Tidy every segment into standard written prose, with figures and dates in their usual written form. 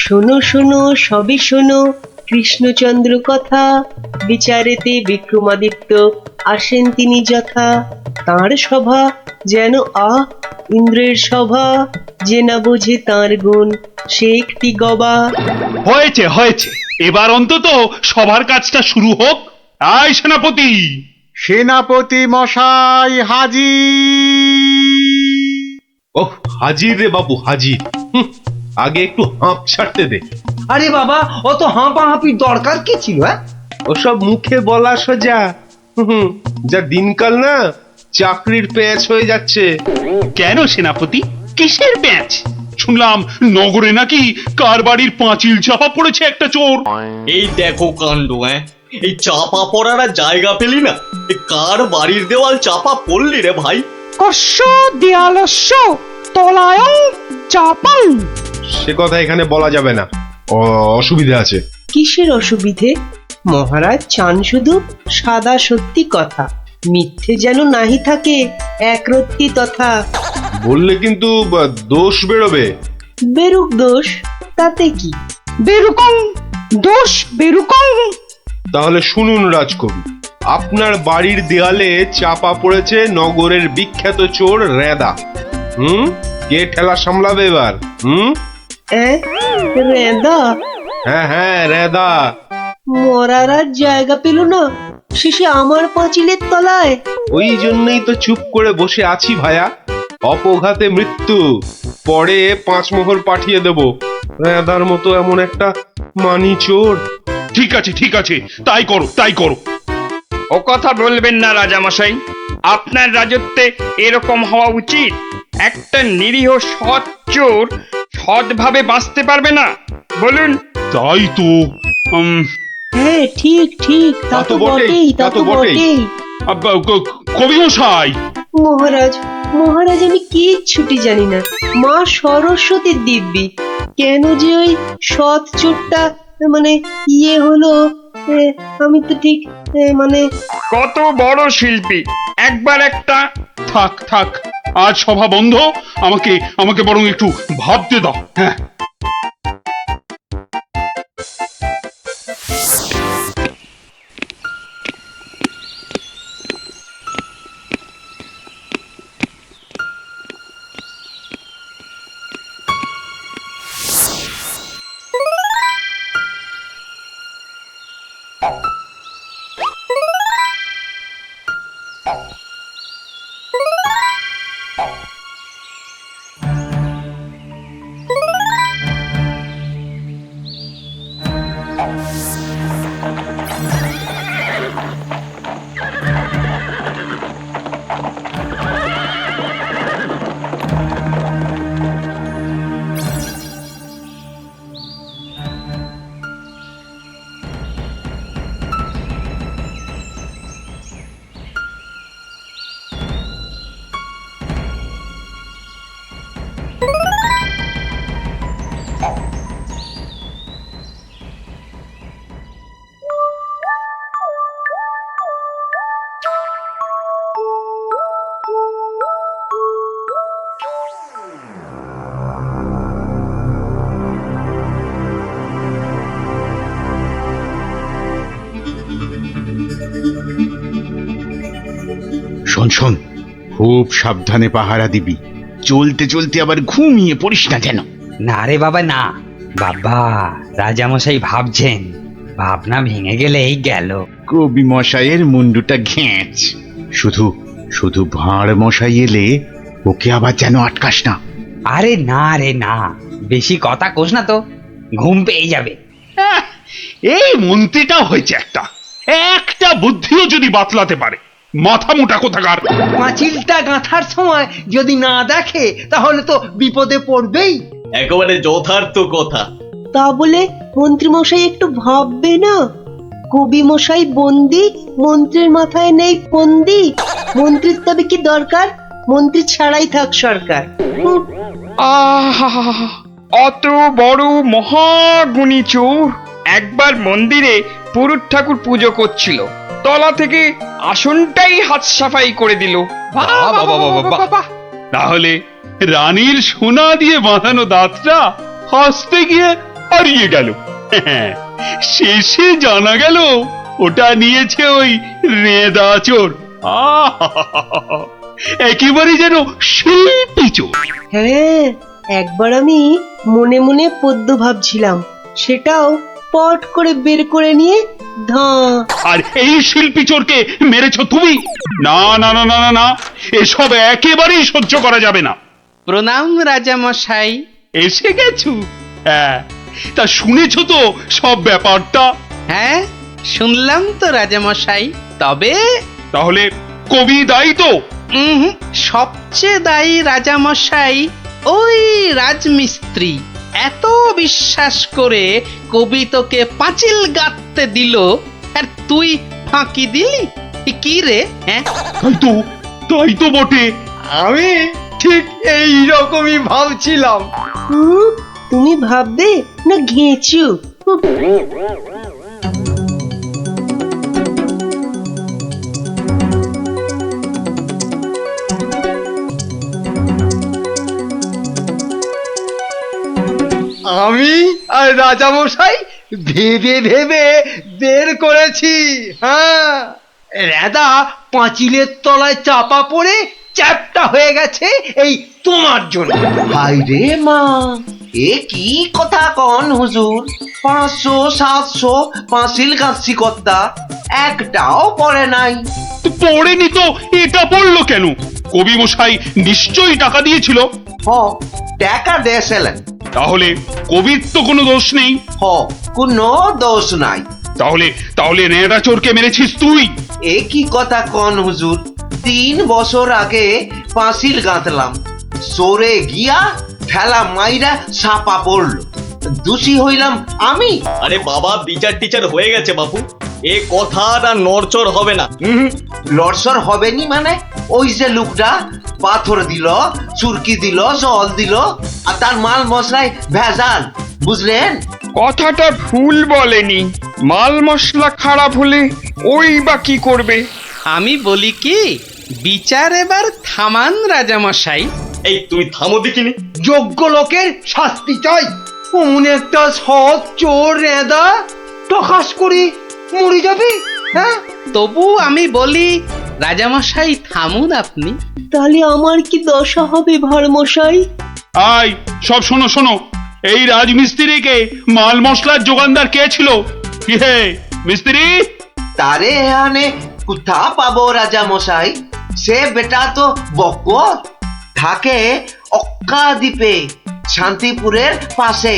শোনো শোনো সবই শোনো কৃষ্ণচন্দ্র কথা, বিচারেতে বিক্রমাদিত্য আসেন তিনি যথা। তাঁর সভা যেন ইন্দ্রের সভা, যে না বোঝে তাঁর গুণ সে একটি গবা। হয়েছে হয়েছে, এবার অন্তত সবার কাজটা শুরু হোক। আয় সেনাপতি। সেনাপতি মশাই হাজির। ওহ, হাজির রে বাবু হাজির। আগে একটু হাঁপ ছাড়তে দে। আরে বাবা, অত হাঁপাহাঁপির দরকার কি ছিল? ওসব মুখে বলা সোজা, যা দিনকাল না চাকরির প্যাঁচ হয়ে যাচ্ছে। কেন সেনাপতি, কিসের প্যাঁচ? শুনলাম নগরে নাকি কার বাড়ির পাঁচিল চাপা পড়েছে একটা চোর। এই দেখো কাণ্ড। এই চাপা পড়ার আর জায়গা পেলি না, কার বাড়ির দেওয়াল চাপা পড়লি রে ভাই? কস্য দেয়ালস্য তলায়ং চাপাং। সে কথা এখানে বলা যাবে না, অসুবিধা আছে। কিসের অসুবিধে? মহারাজ চান শুধু সাদা সত্যি কথা, মিথ্যে যেন নাহি থাকে একরত্তি তথা। বললে কিন্তু দোষ বেরোবে। বেরুক দোষ, তাতে কি? বেরুকং দোষ বেরুকং। তাহলে শুনুন রাজকবি, আপনার বাড়ির দেয়ালে চাপা পড়েছে নগরের বিখ্যাত চোর রেদা। কে ঠেলা সামলাবে এবার? রেদা? হ্যাঁ হ্যাঁ, রেদা। মরার আর জায়গা পেল না, শেষে আমার পাঁচিলের তলায়। ওই জন্যই তো চুপ করে বসে আছি ভায়া। অপঘাতে মৃত্যু, পরে 5 মোহর পাঠিয়ে দেব। রেদার মতো এমন একটা মানি চোর। ঠিক আছে ঠিক আছে, তাই করো তাই করো। ও কথা বলবেন না রাজামশাই, আপনার রাজত্বে এরকম হওয়া উচিত। একটা নিরীহ সৎ চোর সৎভাবে বাঁচতে পারবে না, বলুন? তাই তো। হ্যাঁ ঠিক ঠিক, তা তো বটেই, তা তো বটেই। কবি মশাই। মহারাজ মহারাজ, আমি কিচ্ছুটি জানি না। মা সরস্বতীর দিব্যি, কেন যে ওই সৎ চোরটা মানে হলো, আমি তো ঠিক মানে। কত বড় শিল্পী, একবার একটা। থাক থাক, আজ সভা বন্ধ। আমাকে আমাকে বরং একটু ভাবতে দাও। হ্যাঁ, শোন শোন, খুব সাবধানে পাহারা দিবি, চলতে চলতে আবার ঘুমিয়ে পড়িস না যেন। না রে বাবা না, বাবা রাজামশাই ভাবছেন, ভাবনা ভেঙে গেলেই গেল। কবি মশাইয়ের মুন্ডুটা ঘেঁচ, শুধু শুধু ভাঁড় মশাই এলে ওকে আবার যেন আটকাস না। আরে না রে না, বেশি কথা কোস না তো, ঘুম পেয়ে যাবে। হ্যাঁ, এই মন্ত্রীটা হয়েছে একটা একটা বুদ্ধিও যদি বাতলাতে পারে, মাথা মোটা কোথাকার। পাঁচিলটা গাঁথার সময় যদি না দেখে তাহলে তো বিপদে পড়বেই। একেবারে যথার্থ কথা। তা বলে মন্ত্রী মশাই একটু ভাববে না? কবি মশাই বন্দি, মন্ত্রীর মাথায় নেই ফন্দি। মন্ত্রীর তবে কি দরকার? মন্ত্রী ছাড়াই থাক সরকার। হুঁ, আহা, অত বড় মহাগুণী চোর একবার মন্দিরে পুরুত ঠাকুর পুজো করছিল, তলা থেকে আসনটাই হাত সাফাই করে দিল। বাহ, বাহ, বাহ, বাহ, বাহ। তাহলে রানীর সোনা দিয়ে বাঁধানো দাঁতটা হাসতে গিয়ে হারিয়ে গেল। হ্যাঁ, শেষে জানা গেল ওটা নিয়েছে ওই রেঁদা চোর। আহা, একেবারে যেন শিল্পী চোর। হ্যাঁ, একবার আমি মনে মনে পদ্য ভাবছিলাম, সেটাও পট করে বের করে নিয়ে ধাঁ। আর এই শিল্পী চোরকে মেরেছ তুমি? না না না না না না, এসব একেবারেই সহ্য করা যাবে না। প্রণাম রাজা মশাই। এসে গেছো? হ্যাঁ, তা শুনেছো তো সব ব্যাপারটা? হ্যাঁ, শুনলাম তো রাজা মশাই। তবে তাহলে কবি দায়ী তো? সবচেয়ে দায়ী রাজা মশাই ওই রাজমিস্ত্রি। এত বিশ্বাস করে কবি তোকে পাঁচিল গাঁথতে দিল, আর তুই ফাঁকি দিলি। কি রে? হ্যাঁ, তাই তো বটে। আমি ঠিক এই রকমই ভাবছিলাম। তুমি ভাববে না ঘেঁচু? আমি আর রাজামশাই ভেবে ভেবে বের করেছি। হ্যাঁ, রেদা পাঁচিলের তলায় চাপা পড়ে চ্যাপটা হয়ে গেছে এই তোমার জন্য। হাই রে মা, এ কি কথা কন হুজুর? 500 700 পাঁচিল গাঁথছি কর্তা, একটাও পড়ে নাই। তো পড়েনি তো এটা পড়লো কেন? কবি মশাই নিশ্চয়ই টাকা দিয়েছিল। হ, টাকা দিয়েছিলেন। তাহলে কবির তো কোনো দোষ নেই। হ, কোনো দোষ নাই। তাহলে তাহলে রেঁদা চোরকে মেরেছিস তুই? এ কি কথা কন হুজুর? 3 বছর আগে পাঁচিল গাঁথলাম, সরে গিয়া ঠেলা মাইরা সাপা পড়লো, দোষী হইলাম আমি। আরে বাবা, বিচার টিচার হয়ে গেছে বাপু, এ কথা আর নড়চড় হবে না। লড়সর হবে নি মানে? ওই যে লোকটা পাথর দিল, চুরকি দিল, জল দিল, আর তার মাল মশলায় ভেজাল, বুঝলেন? কথাটা ভুল বলেনি। মাল মশলা খারাপ হলে ওই বা কি করবে? আমি বলি কি, বিচার এবার থামান রাজা মশাই। এই তুমি থামো দেখিনি। যোগ্য লোকের শাস্তি চাই। অমন একটা সৎ চোর রেদা টকাস করে মরে যাবে। হ্যাঁ, তবু আমি বলি রাজামশাই থামুন আপনি। তাহলে আমার কি দশা হবে ভাঁড় মশাই? আয় সব শোনো শোনো, এই রাজমিস্ত্রিকে মাল মশলার যোগানদার কে ছিল? কি হে মিস্ত্রি? তারে এখানে কোথা পাবো রাজা মশাই? সে বেটা তো বকর, থাকে অক্কা দ্বীপে, শান্তিপুরের পাশে।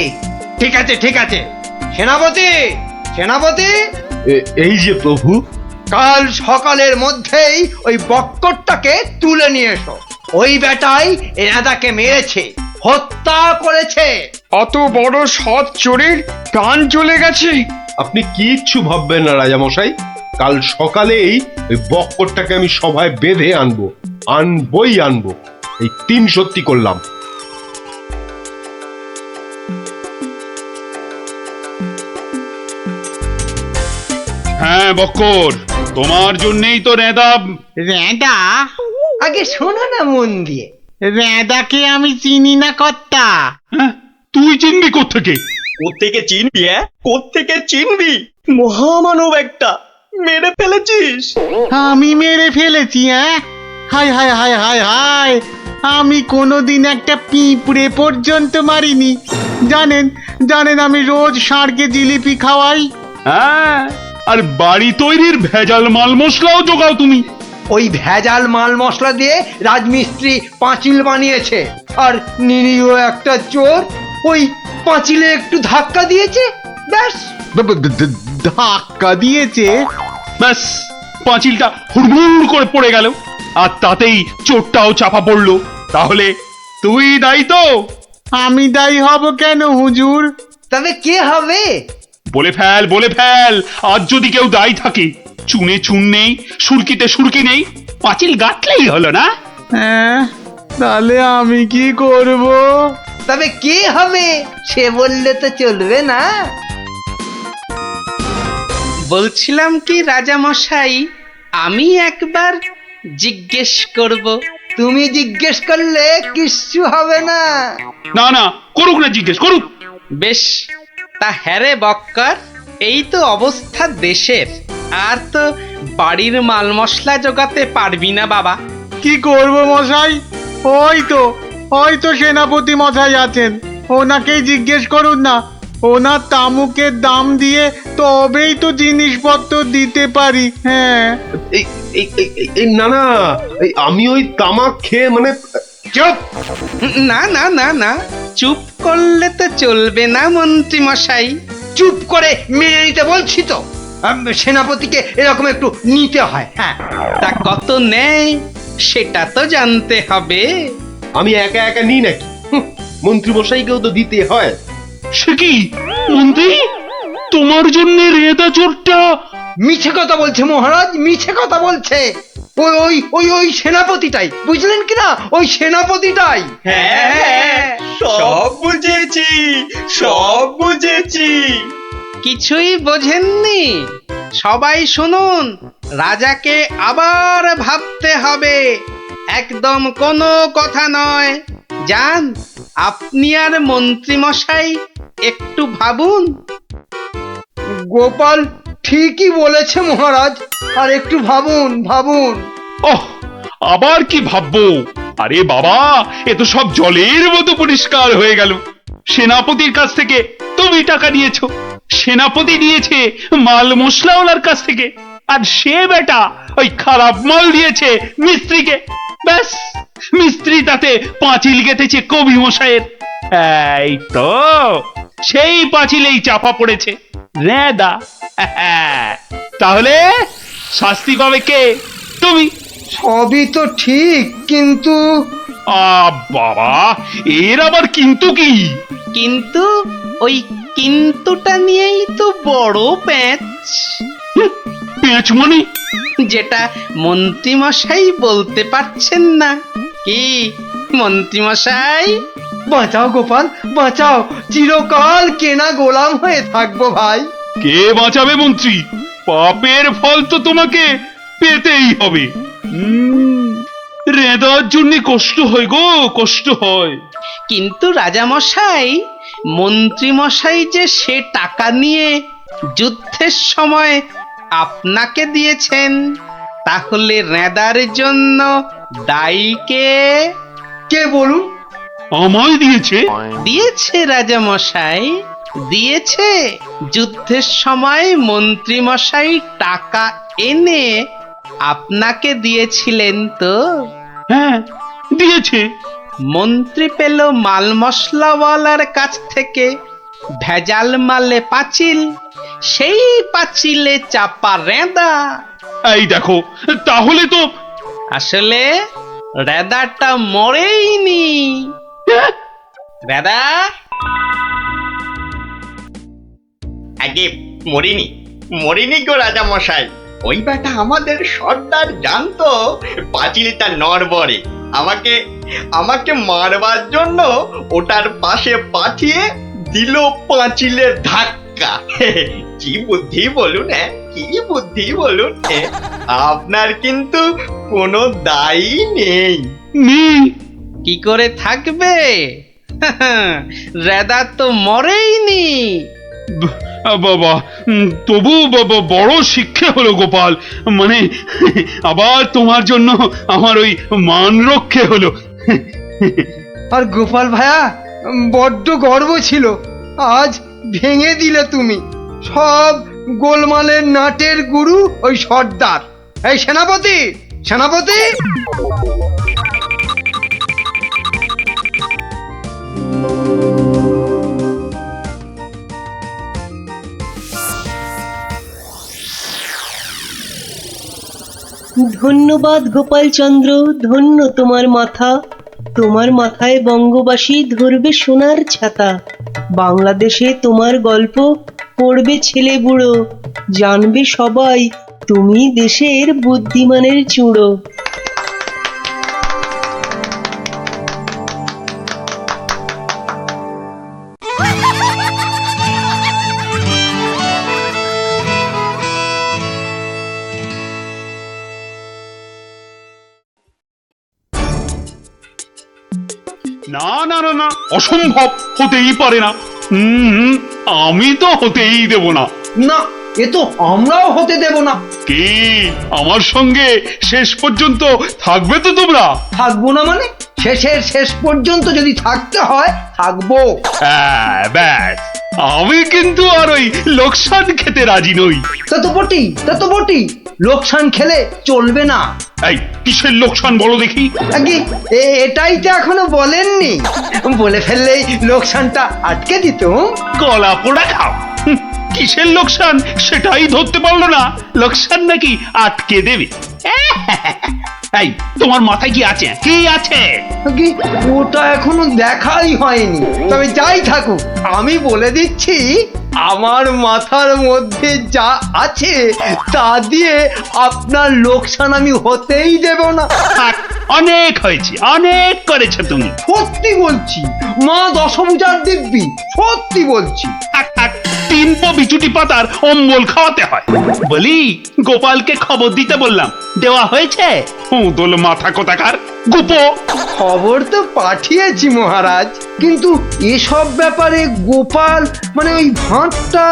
ঠিক আছে ঠিক আছে। সেনাপতি, সেনাপতি, এই যে প্রভু। কাল সকালের মধ্যেই ওই বক্করটাকে তুলে নিয়ে এসো। ওই বেটাই রেদাকে মেরেছে, হত্যা করেছে। অত বড় সৎ চোরের প্রাণ চলে গেছে। আপনি কিচ্ছু ভাববেন না রাজামশাই, কাল সকালেই ওই বক্করটাকে আমি সভায় বেঁধে আনবো, আনবই আনবো। এই 3 সত্যি করলাম। হ্যাঁ বক্কর, তোমার জন্যই তো রেঁদা। রেঁদা? আগে শোনো না মন দিয়ে। রেঁদাকে আমি চিনি না কর্তা। হ্যাঁ, তুই চিনবি কোত্থেকে? কোত্থেকে চিনবি? কোত্থেকে চিনবি? মহামানব একটা, মেরে ফেলেছিস? আমি মেরে ফেলেছি, হ্যাঁ? হায় হায় হায় হায় হায়, আমি কোনোদিন একটা পিঁপড়ে পর্যন্ত মারিনি। জানেন জানেন আমি রোজ ষাঁড়কে জিলিপি খাওয়াই। হ্যাঁ, আর বাড়ি তৈরির ভেজাল মাল মশলাও জোগাও তুমি। ওই ভেজাল মাল মশলা দিয়ে রাজমিস্ত্রি পাঁচিল বানিয়েছে, আর নিরীহ একটা চোর ওই পাঁচিলে একটু ধাক্কা দিয়েছে, ব্যাস। ধাক্কা দিয়েছে? ব্যাস, পাঁচিলটা হুড়মুড় করে পড়ে গেল, আর তাতেই চোরটাও চাপা পড়লো। তাহলে তুই দায়ী তো? আমি দায়ী হব কেন হুজুর? তবে কে হবে? বলে ফেল, বলে ফেল। আজ যদি কেউ দায়ী থাকে, চুনে চুন নেই, সুরকিতে সুরকি নেই, পাঁচিল গাঁথলেই হলো না? হ্যাঁ, তাহলে আমি কি করব? তবে কে হবে সে বললে তো চলবে না। বলছিলাম কি রাজা মশাই, আমি একবার জিজ্ঞেস করব। তুমি জিজ্ঞেস করলে কিচ্ছু হবে না। না না, করুক না, জিজ্ঞেস করুক। বেশ, তা হ্যারে বক্কর, এই তো অবস্থা দেশের, আর তো বাড়ির মাল মশলা জোগাতে পারবি না বাবা। কি করব মশাই? ওই তো সেনাপতি মশাই আছেন, ওনাকেই জিজ্ঞেস করুন না। ওনার তামুকের দাম দিয়ে তবেই তো জিনিসপত্র দিতে পারি। হ্যাঁ, না না, আমি ওই তামাক খেয়ে মানে চুপ! না না না না, চুপ করলে তো চলবে না মন্ত্রী মশাই। চুপ করে মেনে নিতে বলছি তো। সেনাপতিকে এরকম একটু নিতে হয়। হ্যাঁ, তা কত নেয় সেটা তো জানতে হবে। আমি একা একা নিই নাকি? মন্ত্রী মশাইকেও তো দিতে হয়। সে কি মন্ত্রী, তোমার জন্য রেদা চোরটা? মিছে কথা বলছে মহারাজ, মিছে কথা বলছে। ওই ওই ওই ওই সেনাপতিটাই, বুঝলেন কিনা? ওই সেনাপতিটাই। হ্যাঁ, সব বুঝেছি, সব বুঝেছি। কিছুই বোঝেননি? সবাই শুনুন, রাজাকে আবার ভাবতে হবে, একদম কোনো কথা নয়। যান, আপনি আর মন্ত্রী মশাই একটু ভাবুন। গোপাল ঠিকই বলেছে মহারাজ, আর একটু ভাবুন ভাবুন। ওহ, আবার কি ভাববো? আরে বাবা, এ তো সব জলের মতো পরিষ্কার হয়ে গেল। সেনাপতির কাছ থেকে তুমি টাকা নিয়েছো, সেনাপতি নিয়েছে মাল মশলাওয়ালার কাছ থেকে, আর সে বেটা ওই খারাপ মাল দিয়েছে মিস্ত্রিকে। ব্যাস, মিস্ত্রি তাতে পাঁচিল গেঁথেছে কবি মশাইয়ের। এই তো সেই পাঁচিলেই চাপা পড়েছে রেদা। তাহলে শাস্তি পাবে কে? তুমি। সবই তো ঠিক, কিন্তু বাবা, এর আবার কিন্তু কি? কিন্তু ওই কিন্তুটা নিয়েই তো বড় প্যাঁচ। পেঁচ মানে? যেটা মন্ত্রী মশাই বলতে পারছেন না। কি মন্ত্রী মশাই? বাঁচাও গোপাল, বাঁচাও। চিরকাল কেনা গোলাম হয়ে থাকবো ভাই। কে বাঁচাবে মন্ত্রী? পাপের ফল তো তোমাকে পেতেই হবে। রেদার জন্য কষ্ট হয় গো, কষ্ট হয়। কিন্তু রাজা মশাই, মন্ত্রী মশাই যে সে টাকা নিয়ে যুদ্ধের সময় আপনাকে দিয়েছেন, তাহলে রেদার জন্য দায়ী কে? কে বলুন? আমায় দিয়েছে? দিয়েছে রাজা মশাই, দিয়েছে। যুদ্ধের সময় মন্ত্রী মশাই টাকা এনে আপনাকে দিয়েছিলেন তো? হ্যাঁ, দিয়েছে। মন্ত্রী পেল মাল মশলাওয়ালার কাছ থেকে ভেজাল মালে পাঁচিল, সেই পাঁচিলে চাপা রেদা। এই দেখো, তাহলে তো আসলে রেদাটা মরেইনি। রেদা আগে মরিনি, মরিনি গো রাজা মশাই। ওই বেটা আমাদের সর্দার জানতো পাঁচিলটা নড়বড়ে, আমাকে আমাকে মারবার জন্য ওটার পাশে পাঠিয়ে দিল পাঁচিলের ধাক্কা। কি বুদ্ধি বলুন, হ্যাঁ, কি বুদ্ধি বলুন। আপনার কিন্তু কোনো দায়ী নেই। কি করে থাকবে? রেদা তো মরেইনি। বাবা, তবু বড় শিক্ষা হলো গোপাল। মানে আবার তোমার জন্য আমার ওই মান রক্ষে হলো। আর গোপাল ভায়া, বড্ড গর্ব ছিল, আজ ভেঙে দিলে তুমি। সব গোলমালের নাটের গুরু ওই সর্দার। এই সেনাপতি, সেনাপতি! ধন্যবাদ গোপালচন্দ্র, ধন্য তোমার মাথা। তোমার মাথায় বঙ্গবাসী ধরবে সোনার ছাতা। বাংলাদেশে তোমার গল্প পড়বে ছেলে বুড়ো, জানবে সবাই তুমি দেশের বুদ্ধিমানের চূড়ো। না না না না, অসম্ভব, হতেই পারে না। আমি তো হতেই দেব না। না, এ তো আমরাও হতে দেব না। কি আমার সঙ্গে শেষ পর্যন্ত থাকবে তো তোমরা? থাকবো না মানে? শেষের শেষ পর্যন্ত যদি থাকতে হয় থাকবো। হ্যাঁ, ব্যাস। আমি কিন্তু আর ওই লোকসান খেতে রাজি নই। তা তো বটেই, তা তো বটেই। লোকসান খেলে চলবে না। এই কিসের লোকসান বলো দেখি? আগে এটাই তো এখনো বলেননি। বলে ফেললেই লোকসানটা আটকে দিত। গলা পোড়া খাও। কিসের লোকসান সেটাই ধরতে পারলো না, লোকসান নাকি আটকে দেবে। এই তোমার মাথায় কি আছে? কি আছে? আগে ওটা এখনো দেখাই হয়নি। তবে যাই থাকুক, আমি বলে দিচ্ছি, আমার মাথার মধ্যে যা আছে তা দিয়ে আপনার লোকসান আমি হতেই দেব না। অনেক হয়েছে, অনেক করেছো তুমি। সত্যি বলছি, মা দশভুজার দিব্যি, সত্যি বলছি। তিন পো বিচুটি পাতার অম্বল খাওয়াতে হয়। বলি গোপালকে খবর দিতে বললাম, দেওয়া হয়েছে? দোল মাথা কোথাকার গুপো। খবর তো পাঠিয়েছি মহারাজ, কিন্তু এসব ব্যাপারে গোপাল মানে ওই ভাঁটটা।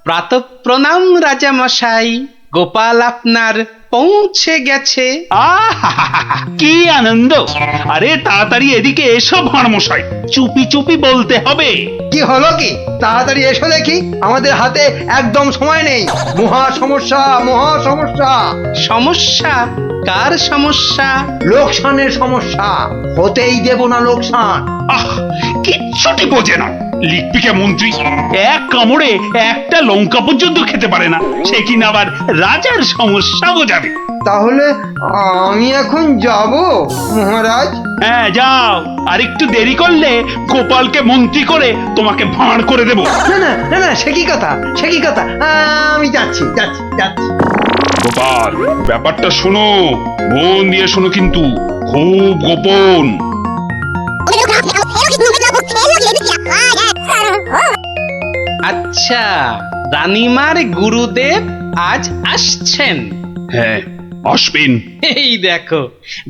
প্রাতঃ প্রণাম রাজা মশাই, গোপাল আপনার পৌঁছে গেছে। কি আনন্দ! আরে তাড়াতাড়ি এদিকে এসো ভাঁড় মশাই, চুপি চুপি বলতে হবে। কি হলো কি? তাড়াতাড়ি এসো দেখি, আমাদের হাতে একদম সময় নেই। মহা সমস্যা, মহা সমস্যা। সমস্যা? কার সমস্যা? লোকসানের সমস্যা। হতেই দেব না লোকসান। কিচ্ছুটি বোঝে না। লিখপিকা মন্ত্রী এক কামড়ে একটা লঙ্কা পর্যন্ত খেতে পারে না, সে কিনা আবার রাজার সমস্যা বোঝাবে। তাহলে আমি এখন যাব মহারাজ? হ্যাঁ যাও, আর একটু দেরি করলে গোপালকে মন্ত্রী করে তোমাকে ভাঁড় করে দেব। না না না না, সে কি কথা, সে কি কথা। আমি যাচ্ছি যাচ্ছি যাচ্ছি। গোপাল, ব্যাপারটা শোনো, মন দিয়ে শোনো, কিন্তু খুব গোপন। আচ্ছা, রানীমার গুরুদেব আজ আসছেন? হ্যাঁ, আসবেন। এই দেখো,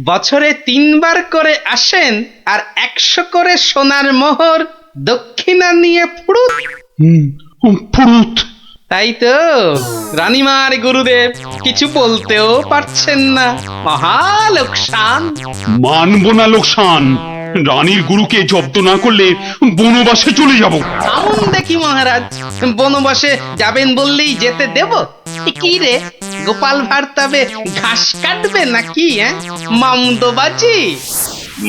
বছরে 3 বার করে আসেন, আর 100 করে সোনার মোহর দক্ষিণা নিয়ে ফুরুত। ফুরুত? তাই তো, রানীমার গুরুদেব কিছু বলতেও পারছেন না। মহা লোকসান। মানবো না লোকসান। রানীর গুরুকে জব্দ না করলে বনবাসে চলে যাব। আমন দেখি মহারাজ, বনবাসে যাবেন বললেই যেতে দেব? কি রে গোপাল ভাঁড়, তবে ঘাস কাটবে নাকি? মামদোবাজি।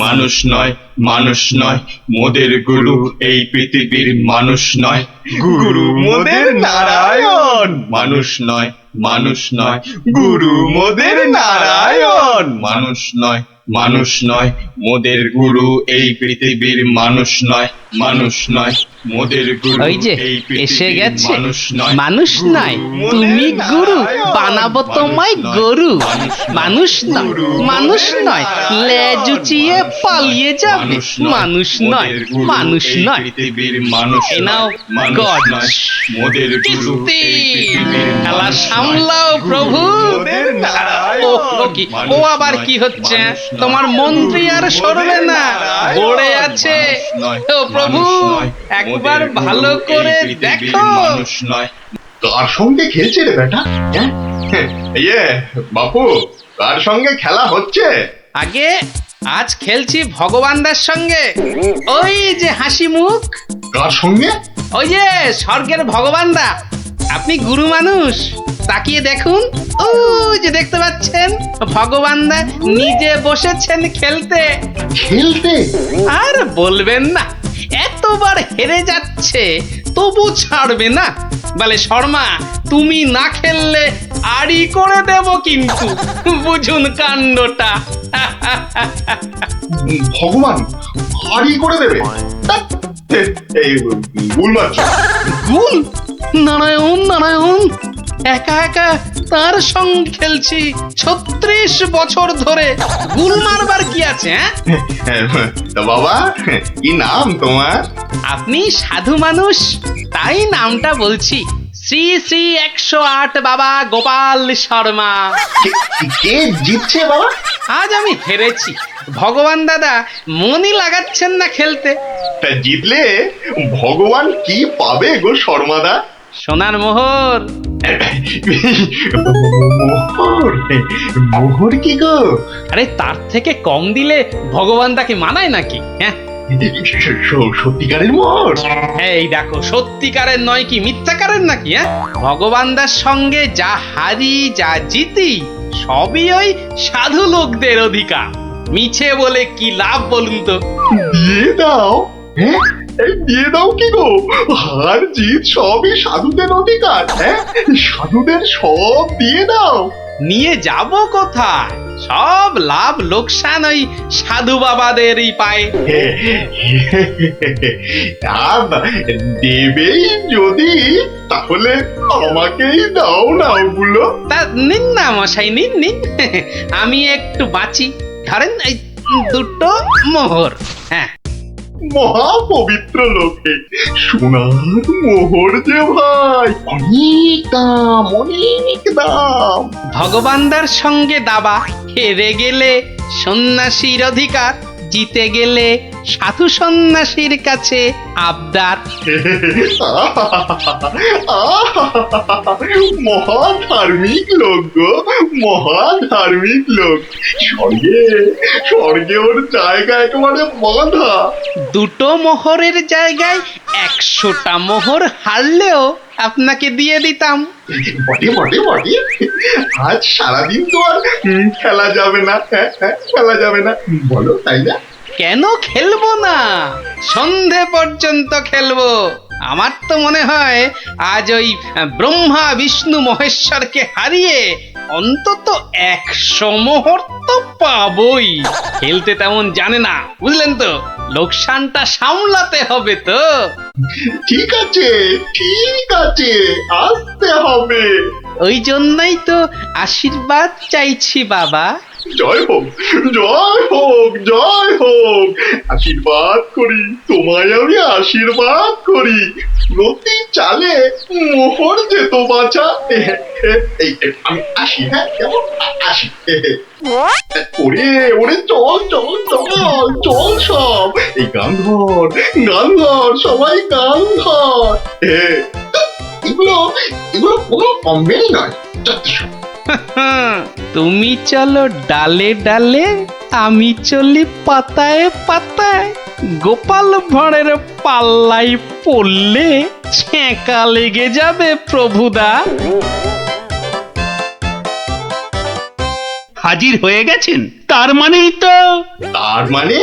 মানুষ নয়, মানুষ নয়, মোদের গুরু এই পৃথিবীর মানুষ নয়। গুরু মোদের নারায়ণ। মানুষ নয়, মানুষ নয়, গুরু মোদের নারায়ণ। মানুষ নয়, মানুষ নয়, মোদের গুরু এই পৃথিবীর মানুষ নয়। মানুষ নয়, মোদের গুরু ওই যে এই এসে পৃথিবীর গেছে। মানুষ নয়। মানুষ নয়, তুমি গুরু, বানাবো তোমায় গরু। মানুষ নয়, মানুষ নয়, লেজ উঁচিয়ে পালিয়ে যাবে। মানুষ নয়, মানুষ নয়। পৃথিবীর মানুষ এ নাও মানুষ গজ। নয়, মোদের গুরু কিস্তি এই পৃথিবীর খেলা মানুষ নয়। সামলাও প্রভু। মোদের নারায়ণ। ও কি ও আবার কি হচ্ছে? তোমার মন্ত্রী আর সরবে না, পড়ে আছে। ও প্রভু, একবার ভালো করে দেখো। মানুষ নয়। কার সঙ্গে খেলছে রে বেটা? ইয়ে বাপু, কার সঙ্গে খেলা হচ্ছে? আগে আজ খেলছি ভগবানদার সঙ্গে। ওই যে হাসি মুখ, কার সঙ্গে? ওই যে স্বর্গের ভগবানদা। আপনি গুরু মানুষ, তাকিয়ে দেখুন। ও যে দেখতে পাচ্ছেন, ভগবানদা নিজে বসেছেন খেলতে। খেলতে? আর বলবেন না, এতবার হেরে যাচ্ছে তবু ছাড়বে না। বলে শর্মা, তুমি না খেললে আড়ি করে দেব কিন্তু। বুঝুন কাণ্ডটা। ভগবান হারি করে দেবে? ধ্যাৎ, এই ভুল মারছো। গুল? নারায়ণ নারায়ণ, একা একা তার সঙ্গে খেলছি 36 বছর ধরে। গুল মারবার কি আছে? তা বাবা, কি নাম তোমার? আপনি সাধু মানুষ, তাই নামটা বলছি। শ্রী শ্রী 108 বাবা গোপাল শর্মা। কে জিতছে বাবা? আজ আমি হেরেছি। ভগবান দাদা মনই লাগাচ্ছেন না খেলতে। তা জিতলে ভগবান কি পাবে গো শর্মাদা? সোনার মোহর। মোহর? মোহর কি গো? আরে তার থেকে কম দিলে ভগবান দাকে মানায় নাকি? হ্যাঁ, সত্যিকারের মোহর? এই দেখো, সত্যিকারের নয় কি মিথ্যাকারের নাকি? হ্যাঁ, ভগবানদার সঙ্গে যা হারি যা জিতি সবই ওই সাধু লোকদের অধিকার। মিছে বলে কি লাভ বলুন তো? দিয়ে দাও। হ্যাঁ, এই দিয়ে দাও কি গো? হার জিত সবই সাধুদের অধিকার। হ্যাঁ, সাধুদের সব দিয়ে দাও। নিয়ে যাব কোথায়? সব লাভ লোকসান ওই সাধু বাবাদেরই পায়। দেবেই যদি, তাহলে আমাকেই দাও না ওগুলো। তা নিন না মশাই, নিন নিন। আমি একটু বাঁচি। ধরেন এই 2টো মোহর। হ্যাঁ, মহা পবিত্র লোকে সোনার মোহর যে ভাই, অনেক দাম, অনেক দাম। ভগবানদার সঙ্গে দাবা, হেরে গেলে সন্ন্যাসীর অধিকার, জিতে গেলে সাধু সন্ন্যাসীর কাছে আবদার। মহা ধার্মিক লোক গো, মহা ধার্মিক লোক। স্বর্গে স্বর্গে ওর জায়গা একেবারে বাঁধা। 2টো মোহরের জায়গায় 100টা মোহর হারলেও আপনাকে দিয়ে দিতাম। বটে বটে বটে, আজ সারাদিন তো আর খেলা যাবে না। খেলা যাবে না, বলো তাই না? কেন খেলবো না? সন্ধে পর্যন্ত খেলবো। আমার তো মনে হয় আজ ওই ব্রহ্মা বিষ্ণু মহেশ্বরকে হারিয়ে অন্তত 100 মোহর তো পাবই। খেলতে তেমন জানে না, বুঝলেন তো? লোকসানটা সামলাতে হবে তো। ঠিক আছে, ঠিক আছে, আসতে হবে। ওই জন্যই তো আশীর্বাদ চাইছি বাবা। জয় হোক, জয় হোক, জয় হোক। আশীর্বাদ করি, তোমায় আমি আশীর্বাদ করি। প্রতি চালে মোহর যেত বাঁচা। আমি আসি, হ্যাঁ, কেমন আসি। ওরে ওরে, চল চল চল চল সব। এই গান ধর, গান ধর, সবাই গান ধর। এগুলো এগুলো কোনো কমবেই নয়। তুমি চলো ডালে ডালে, আমি চলি পাতায় পাতায়। গোপাল ভাঁড়ের পাল্লাই পড়লে ছেঁকা লেগে যাবে প্রভুদা। হাজির হয়ে গেছেন, তার মানেই তো। তার মানে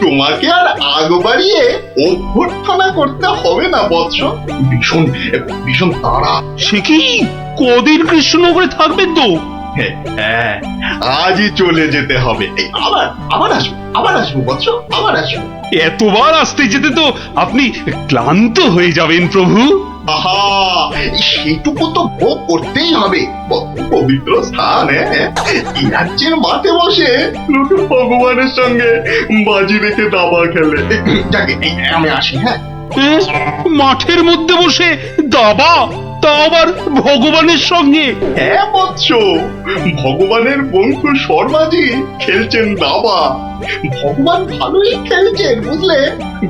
তোমাকে আর আগ বাড়িয়ে অভ্যর্থনা করতে হবে না বৎস। ভীষণ ভীষণ তাড়া। সে কি, কদিন কৃষ্ণনগরে থাকবেন তো? হ্যাঁ, আজই চলে যেতে হবে। আবার আবার আসবো, আবার আসবো বৎস, আবার আসবো। এতবার আসতে যেতে তো আপনি ক্লান্ত হয়ে যাবেন প্রভু। আহা, সেটুকু তো ভোগ করতেই হবে। পবিত্র স্থান, এই রাজ্যের মাঠে বসে লুটু ভগবানের সঙ্গে বাজি রেখে দাবা খেলে। যাকে আমি আসি। হ্যাঁ, মাঠের মধ্যে বসে দাবা? তা আবার ভগবানের সঙ্গে। হ্যাঁ বৎস, ভগবানের বন্ধু শর্মাজি খেলছেন দাবা। ভগবান ভালোই খেলছেন বুঝলে।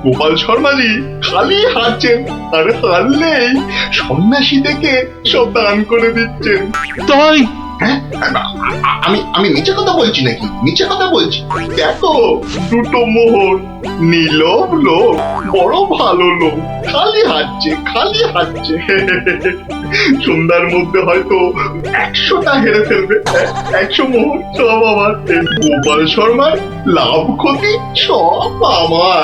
গোপাল শর্মাজি খালি হারছেন, আর হারলেই সন্ন্যাসী থেকে সব দান করে দিচ্ছেন। তাই হ্যাঁ, আমি মিছে কথা বলছি নাকি? মিছে কথা বলছি? দেখো, দুটো মোহর, নীলব লোক, বড় ভালো লোক, খালি হাঁটছে খালি হাঁটছে। সন্ধ্যার মধ্যে হয়তো 100টা হেরে ফেলবে। 100 মোহর সব আমার। গোপাল শর্মার লাভ ক্ষতি সব আমার।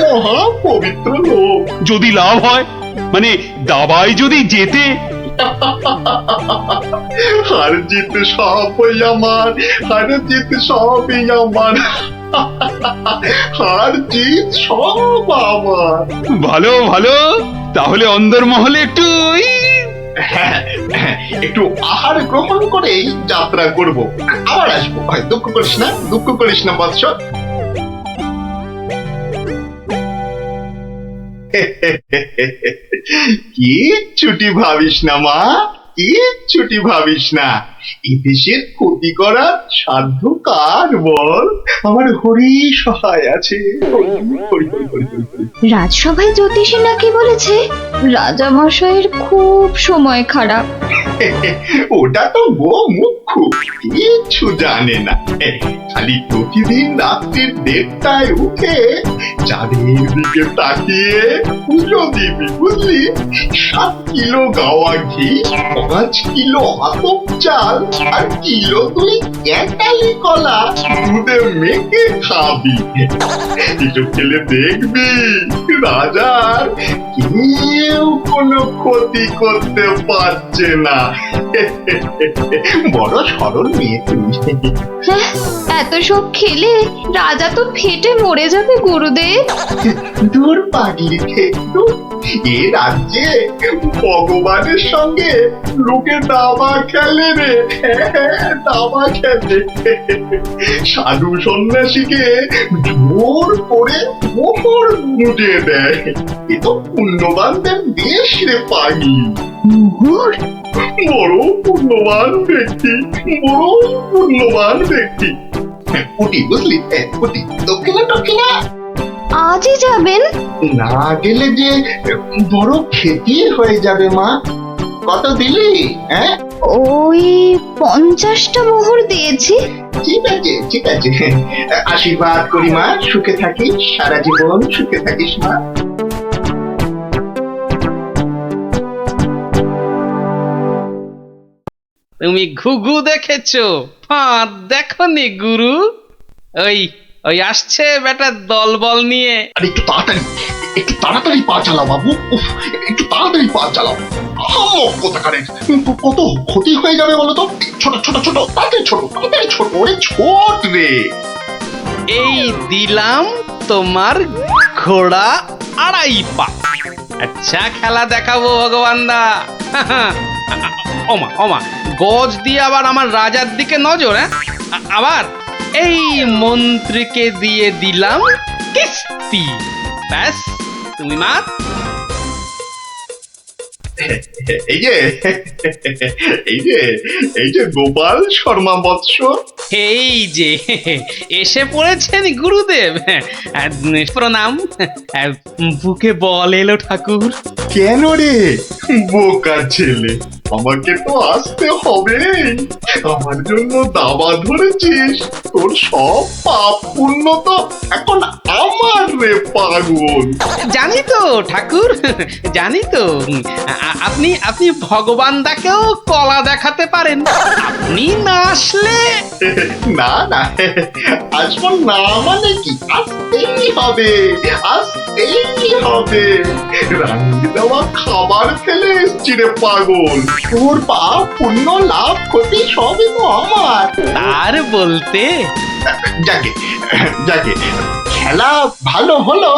মহা পবিত্র লোক। যদি লাভ হয়, মানে দাবায় যদি জেতে, হার জিত সবই আমার, হার জিত সবই আমার, হার জিত সব আমার। ভালো ভালো, তাহলে অন্দরমহলে একটু হ্যাঁ, একটু আহার গ্রহণ করেই যাত্রা করব। আবার আসবো, দুঃখ করিস না, দুঃখ করিস না বৎস। কি ছুটি ভাবিস না মা, কি ছুটি ভাবিস না। এই দেশের ক্ষতি করার সাধ্য কার বল? আমার হরি সহায় আছে। রাজসভায় জ্যোতিষী নাকি বলেছে রাজা মশাইয়ের খুব সময় খারাপ। ওটা তো মুখ্য, কিচ্ছু জানে না। খালি প্রতিদিন রাত্রির 1:30টায় উঠে চাঁদের দিকে তাকিয়ে পুজো দিবি বুঝলি। 7 কিলো গাওয়া ঘি, 5 কিলো আতপ চাল, আর কিলো 2 ক্যাটালি কলা দুধে মেখে খাবি। এসব খেলে দেখবি রাজার কেউ কোনো ক্ষতি করতে পারছে না। বড় সরল মেয়ে তুমি। এত সব খেলে রাজা তো ফেটে মরে যাবে গুরুদেব। দূর পাগলি খেতু, এ রাজ্যে ভগবানের সঙ্গে লোকে দাবা খেলে রে। দাবা খেলে, সাধু সন্ন্যাসীকে জোর করে মোহর গুটিয়ে দেয়। এ তো পুণ্যবানদের দেশ রে পাগি। মোহর? বড় পুণ্যবান ব্যক্তি, বড় পুণ্যবান ব্যক্তি। পুটি বুঝলি, পুটি দক্ষিণা দক্ষিণা। আজই যাবেন? না গেলে যে বড় ক্ষতি হয়ে যাবে মা। কত দিলি? হ্যাঁ, ওই 50টা মোহর দিয়েছি। ঠিক আছে ঠিক আছে, আশীর্বাদ করি মা, সুখে থাকিস, সারা জীবন সুখে থাকিস মা। তুমি ঘুঘু দেখেছো, ফাঁদ দেখনি গুরু? ওই ওই আসছে বেটার দলবল নিয়ে। আরে একটু তাড়াতাড়ি পা চালাও বাবু, একটু তাড়াতাড়ি পা চালাও। কোথাকারের কত ক্ষতি হয়ে যাবে বলো তো। ছোট ছোট ছোট, তাড়াতাড়ি ছোট, তাড়াতাড়ি ছোট, ওরে ছোট রে। এই দিলাম তোমার ঘোড়া 2.5 পা। আচ্ছা খেলা দেখাবো ভগবান দা। ওমা ওমা, গজ দিয়ে আবার আমার রাজার দিকে নজর। হ্যাঁ, আবার এই মন্ত্রীকে দিয়ে দিলাম কিস্তি। ব্যাস, তুমি মাত। এই যে এই যে গোপাল শর্মা বৎস। এই যে এসে পড়েছেন গুরুদেব। প্রণাম। বুকে বল এলো ঠাকুর। কেন রে বোকা ছেলে, আমাকে তো আসতে হবে। আমার জন্য দাবা ধরেছিস, তোর সব পাপ পুণ্য তো এখন আমার রে পাগল। জানি তো ঠাকুর, জানি তো। আপনি আপনি ভগবান দাকেও কলা দেখাতে পারেন। আপনি না আসলে না না, আসবো না মানে কি? আসতেই হবে, আসতেই হবে। রান্নি দেওয়া খাবার ফেলে এসছি রে পাগল। তোর পাপ পুণ্য লাভ ক্ষতি সবই তো আমার। আর বলতে যাকে যাকে, খেলা ভালো হলো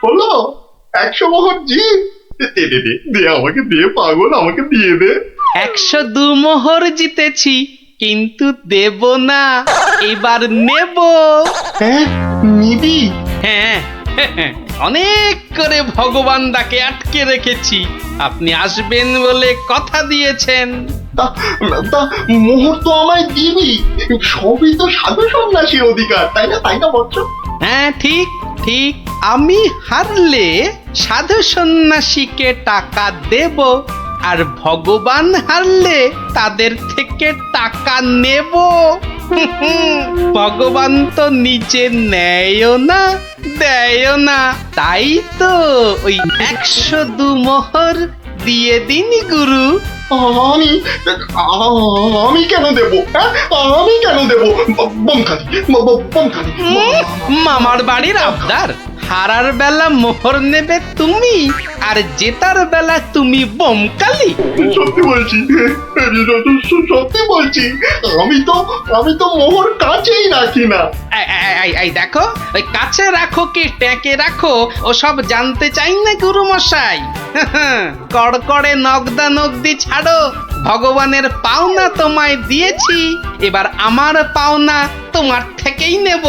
হলো। 100 মোহর জিত। দে আমাকে, দে পাগল, আমাকে দিয়ে দে। 102 মোহর জিতেছি, কিন্তু দেব না, এবার নেব। হ্যাঁ নিবি? হ্যাঁ অনেক করে ভগবান ডাকে আটকে রেখেছি, আপনি আসবেন বলে কথা দিয়েছেন। মোহর তো আমায় দিবি, সবই তো সাধু সন্ন্যাসীর অধিকার, তাই না বচ্চ? হ্যাঁ, ঠিক ঠিক। আমি হারলে সাধু সন্ন্যাসীকে টাকা দেব, আর ভগবান হারলে তাদের থেকে টাকা নেব। ভগবান তো নিজে নেয়ও না দেয়ও না, তাই তো ওই 102 মোহর দিয়ে দিন গুরু। আমি কেন দেব? আমি কেন দেব? মামার বাড়ির আবদার, হারার বেলা মোহর নেবে তুমি, আর জেতার বেলা তুমি বোমকালি। সত্যি বলছি, সত্যি বলছি, আমি তো মোহর কাছেই রাখি না। এই দেখো, ওই কাছে রাখো কি ট্যাঁকে রাখো ওসব জানতে চাই না গুরু মশাই। কড়কড়ে নগদা নগদি ছাড়ো, ভগবানের পাওনা তোমায় দিয়েছি, এবার আমার পাওনা তোমার থেকেই নেব।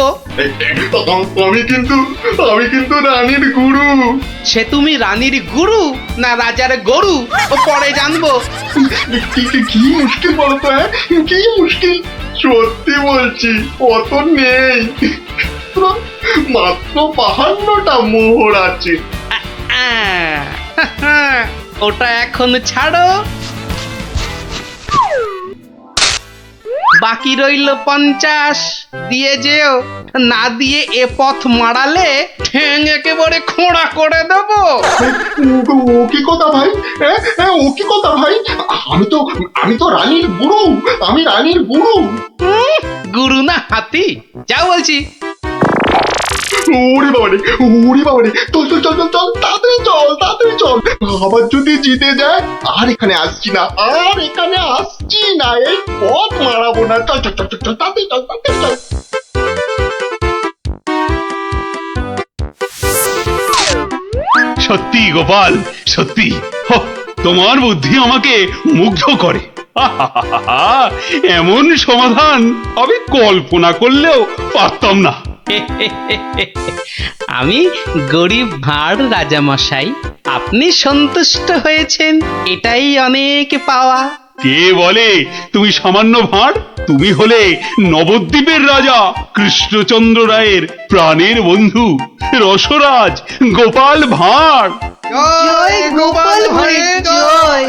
আমি কিন্তু রানীর গুরু। সে তুমি রানীর গুরু না রাজার গরু ও পরে জানবো। কি মুশকিল বলতো, কি মুশকিল। সত্যি বলছি, অত নেই, মাত্র 52টা মোহর আছে। ওটা এখন ছাড়ো, বাকি রইল 50। দিয়ে যেও, না দিয়ে এ পথ মারালে ঠ্যাং একেবারে খোঁড়া করে দেব। ও কি কথা ভাই? ও কি কথা ভাই? আমি তো রানীর গুরু, আমি রানীর গুরু। গুরু না হাতি, যা বলছি। ওরে বাবারে, চল, তাড়াতাড়ি চল। আবার যদি জিতে যায় আর এখানে আসছি না, এই পথ মারাবো না। চল, তাড়াতাড়ি চল। সত্যি গোপাল, সত্যি তোমার বুদ্ধি আমাকে মুগ্ধ করে। এমন সমাধান আমি কল্পনা করলেও পারতাম না। আমি গরিব ভাঁড় রাজামশাই, আপনি সন্তুষ্ট হয়েছেন, এটাই অনেক পাওয়া। কে বলে তুমি সামান্য ভাঁড়? তুমি হলে নবদ্বীপের রাজা কৃষ্ণচন্দ্র রায়ের প্রাণের বন্ধু রসরাজ গোপাল ভাঁড়। জয় গোপাল ভাঁড়ের জয়।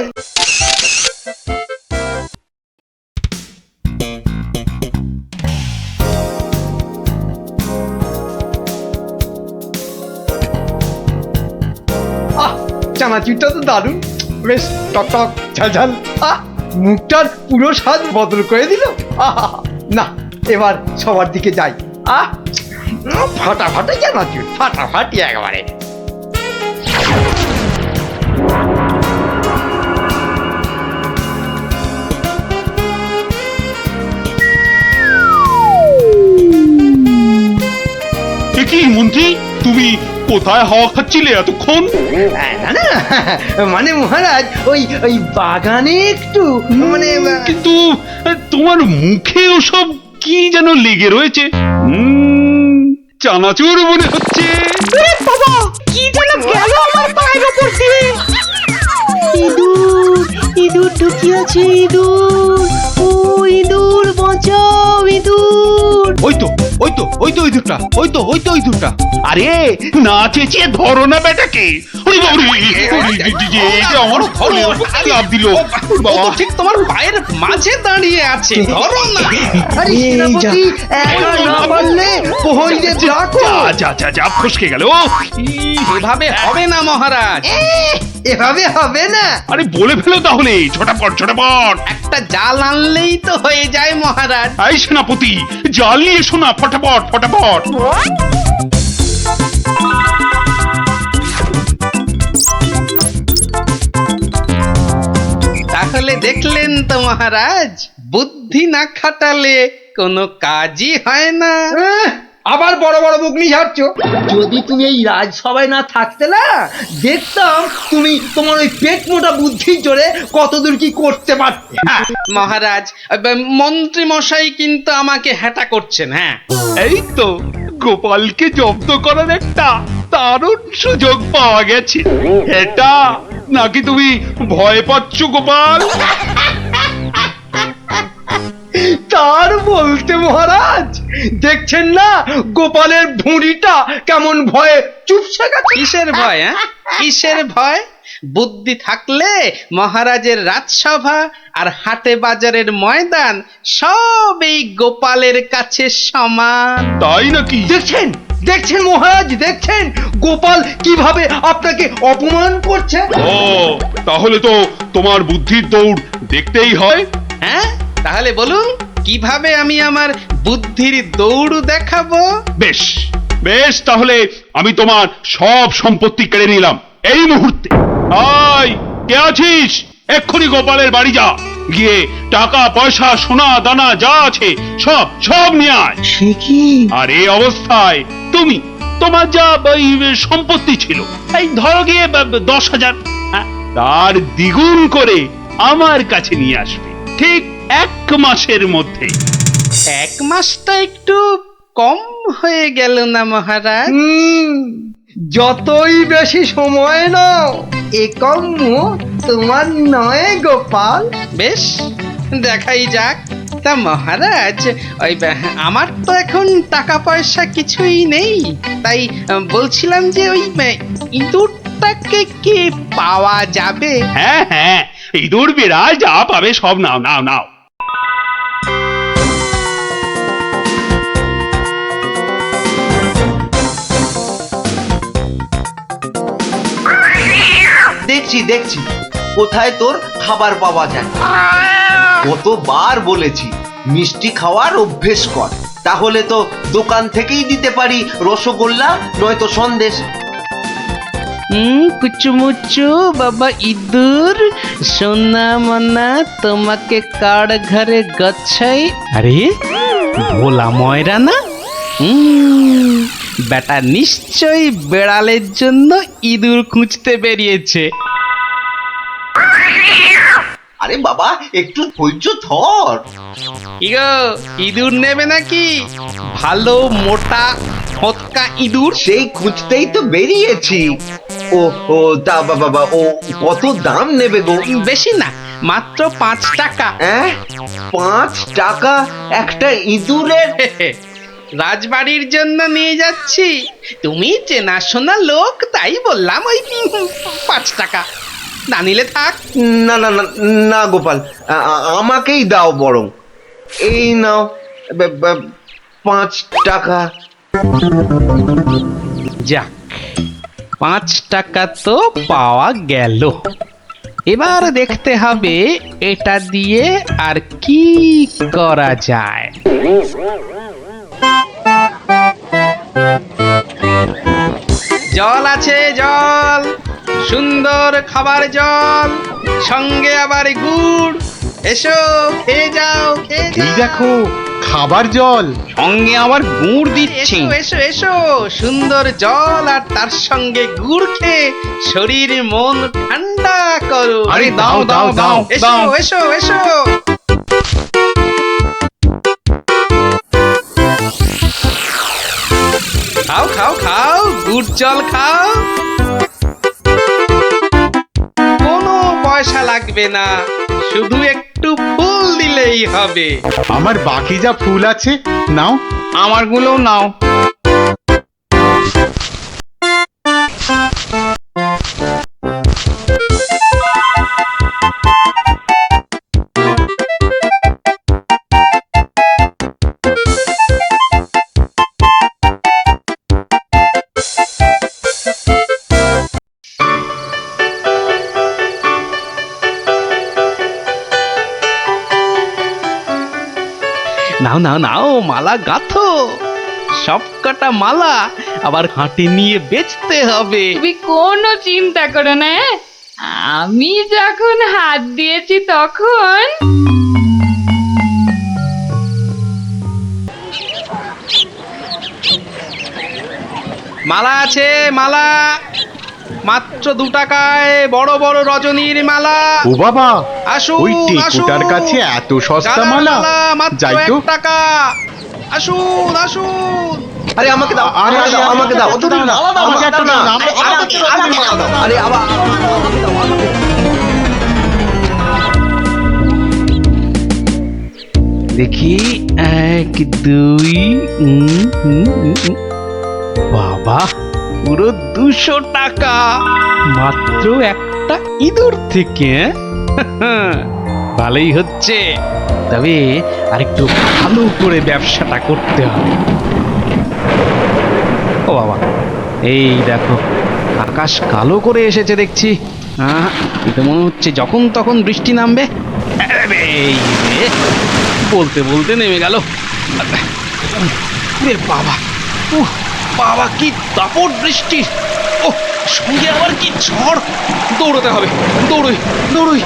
চানাচুরটা তো দারুণ, বেশ টক ঝাল। মুখটার পুরো স্বাদ বদল করে দিল। না, এবার সবার দিকে যাই। ফাটাফাটি চানাচুর, ফাটাফাটি একেবারে। কি মন্ত্রী, তুমি কোথায় হাওয়া খাচ্ছিলে এতক্ষণ? না, মানে মহারাজ, ওই বাগানে একটু, মানে কিন্তু তোমার মুখে ওসব কি যেন লেগে রয়েছে। চানাচুর মনে হচ্ছে। বাবা, কি যেন গেল আমার পায়ের উপর দিয়ে। ইঁদুর ঢুকিয়াছে, ইঁদুর। ও ইঁদুর, বাঁচাও ইঁদুর। ওই তো ইঁদুরটা। আরে না চেঁচিয়ে ধরো না বেটাকে। আমার লাভ দিল। ঠিক তোমার পায়ের মাঝে দাঁড়িয়ে আছে, ধরো না। আরে সেনাপতি, একা না পারলে প্রহরীদের ডাকো। যা ফসকে গেল। এভাবে হবে না মহারাজ, এভাবে হবে না। আরে বলে ফেলো তাহলে, ছোটাপট। একটা জাল আনলেই তো হয়ে যায় মহারাজ। এই সেনাপতি, জাল নিয়ে এসো না, ফটাফট। তাহলে দেখলেন তো মহারাজ, বুদ্ধি না খাটালে কোনো কাজই হয় না। আবার বড় বকনি ঝাড়ছ। যদি তুমি এই রাজসভায় না থাকতে না, দেখতাম তুমি তোমার ওই পেট মোটা বুদ্ধির জোরে কতদূর কি করতে পারতে। মহারাজ, মন্ত্রী মশাই কিন্তু আমাকে হ্যাটা করছেন। হ্যাঁ, এই তো গোপালকে জব্দ করার একটা দারুণ সুযোগ পাওয়া গেছে। এটা নাকি তুমি ভয় পাচ্ছ গোপাল? তার বলতে মহারাজ, দেখছেন না গোপালের ভুঁড়িটা কেমন ভয়ে চুপসে গেছে। কিসের ভয়? কিসের ভয়? বুদ্ধি থাকলে মহারাজের রাজসভা আর হাটে বাজারের ময়দান সব এই গোপালের কাছে সমান। তাই নাকি? দেখছেন দেখছেন মহারাজ, দেখছেন গোপাল কিভাবে আপনাকে অপমান করছে। ও তাহলে তো তোমার বুদ্ধির দৌড় দেখতেই হয়। হ্যাঁ, তাহলে বলুন কিভাবে আমি আমার বুদ্ধির দৌড় দেখাবো? বেশ বেশ, তাহলে আমি তোমার সব সম্পত্তি কেড়ে নিলাম এই মুহূর্তে। আয়, কে আছিস? এক্ষুনি গোপালের বাড়ি যা, গিয়ে টাকা পয়সা সোনা দানা যা আছে সব সব নিয়ে আয়। সে কি? আর এই অবস্থায় তুমি তোমার যা সম্পত্তি ছিল, এই ধরো গিয়ে 10,000, তার দ্বিগুণ করে আমার কাছে নিয়ে আসবে ঠিক 1 মাসের মধ্যে। 1 মাসটা একটু কম হয়ে গেল না মহারাজ? যতই বেশি সময় নাও এ কম্য তোমার নয় গোপাল। বেশ, দেখাই যাক। তা মহারাজ, ওই আমার তো এখন টাকা পয়সা কিছুই নেই, তাই বলছিলাম যে ওই ইঁদুরটাকে কি পাওয়া যাবে? হ্যাঁ হ্যাঁ, ইঁদুর বিড়াল যা পাবে সব নাও নাও নাও। দেখছি দেখছি কোথায় তোর খাবার পাওয়া যায়। কতবার বলেছি মিষ্টি খাওয়ার অভ্যেস কর, তাহলে তো দোকান থেকেই দিতে পারি রসগোল্লা নয়তো সন্দেশ। কুচুমুচু বাবা ইঁদুর, সোনা মনা তোমাকে কার ঘরে গচ্ছাই। আরে ভোলা ময়রা না? বেটা নিশ্চয়ই বেড়ালের জন্য ইঁদুর খুঁজতে বেরিয়েছে। আরে বাবা, একটু ধৈর্য ধর। কি গো, ইঁদুর নেবে নাকি? ভালো মোটা ফটকা ইঁদুর। সেই খুঁজতেই তো বেরিয়েছি। ও ও তা বাবা, ও কত দাম নেবে গো? বেশি না, মাত্র 5 টাকা। 5 টাকা একটা ইঁদুরের? রাজবাড়ির জন্য নিয়ে যাচ্ছি, তুমি চেনাশোনা লোক তাই বললাম ওই 5 টাকা। না নিলে থাক। না না না না গোপাল, আমাকেই দাও বরং। এই নাও 5 টাকা। যাক, 5 টাকা তো পাওয়া গেল। এবার দেখতে হবে এটা দিয়ে আর কি করা যায়। জল আছে, জল, সুন্দর খাবার জল, সঙ্গে আবার গুড়। এসো, খেয়ে যাও, খেয়ে যাও। এই দেখো খাবার জল, সঙ্গে আবার গুড় দিচ্ছি। এসো এসো এসো, সুন্দর জল আর তার সঙ্গে গুড় খেয়ে শরীর মন ঠান্ডা করো। আরে দাও দাও দাও এসো দাও। এসো এসো। খাও খাও খাও, গুড় জল খাও। কোনো পয়সা লাগবে না, শুধু একটু ফুল দিলেই হবে। আমার বাকি যা ফুল আছে নাও। আমারগুলোও নাও। নাও নাও নাও, মালা গাঁথো। সব কটা মালা আবার হাটে নিয়ে বেচতে হবে। তুমি কোনো চিন্তা করো না, আমি যখন হাত দিয়েছি তখন। মালা আছে, মালা মাত্র 2 টাকায় বড় বড় রজনীর মালা। ও বাবা, আসুন ওই টেকুটার কাছে এত সস্তা মালা? মাত্র যাই তো। 1 টাকা। আসুন আসুন। আরে আমাকে দাও, আমাকে দাও, আমাকে দাও। আমাকে একটা দাও না, আমাকে আরে আবার আমাকে দাও, আমাকে দাও। দেখি 1 2 বাবা পুরো 200 টাকা মাত্র একটা ইঁদুর থেকে। ভালোই হচ্ছে, তবে আরেকটু ভালো করে ব্যবসাটা করতে হবে। ও বাবা, এই দেখো আকাশ কালো করে এসেছে দেখছি। এটা মনে হচ্ছে যখন তখন বৃষ্টি নামবে। এই রে, বলতে বলতে নেমে গেল। বাবা, বাবা কি দাপট বৃষ্টি! ও সঙ্গে আবার কি ঝড়! দৌড়তে হবে, দৌড়ই দৌড়ই।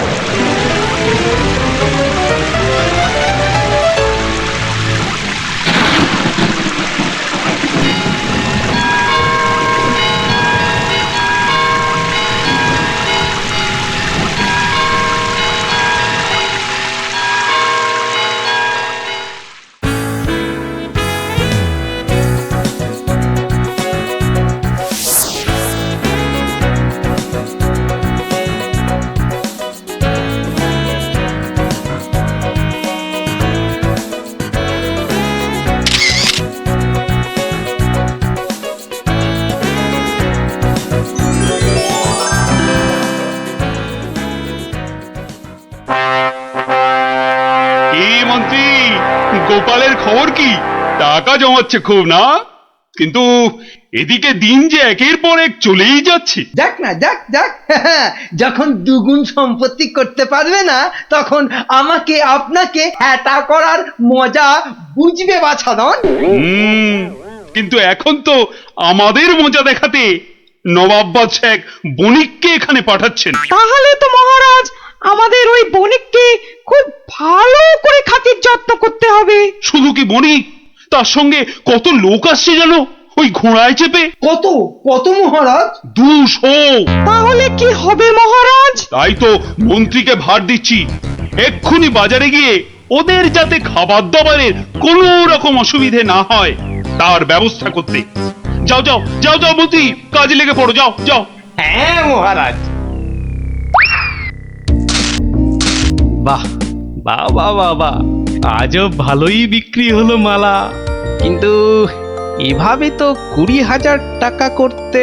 এই মন্ত্রী, গোপালের খবর কি? টাকা জমাচ্ছে খুব না? কিন্তু এদিকে দিন যে একের পর এক চলেই যাচ্ছে। দেখ না, দেখ দেখ, যখন দুগুণ সম্পত্তি করতে পারবে না তখন আমাকে আপনাকে হ্যাটা করার মজা বুঝবে বাছাধন। কিন্তু এখন তো আমাদের মজা দেখাতে নবাব বাদশাহ এক বণিককে এখানে পাঠাচ্ছেন। তাহলে তো মহারাজ আমাদের ওই বণিককে খুব ভালো করে খাতির যত্ন করতে হবে। শুধু কি বণিক, তার সঙ্গে কত লোক আসছে জানো ওই ঘোড়ায় চেপে? কত কত মহারাজ? 200। তাহলে কি হবে মহারাজ? তাই তো মন্ত্রীকে ভার দিচ্ছি এক্ষুনি বাজারে গিয়ে ওদের যাতে খাবার দাবারের কোনো রকম অসুবিধে না হয় তার ব্যবস্থা করতে। যাও যাও যাও যাও মন্ত্রী, কাজে লেগে পড়ো, যাও যাও। হ্যাঁ মহারাজ। বাহ বাহ বাহ বাহ বাহ, আজও ভালোই বিক্রি হলো মালা। কিন্তু এভাবে তো 20,000 টাকা করতে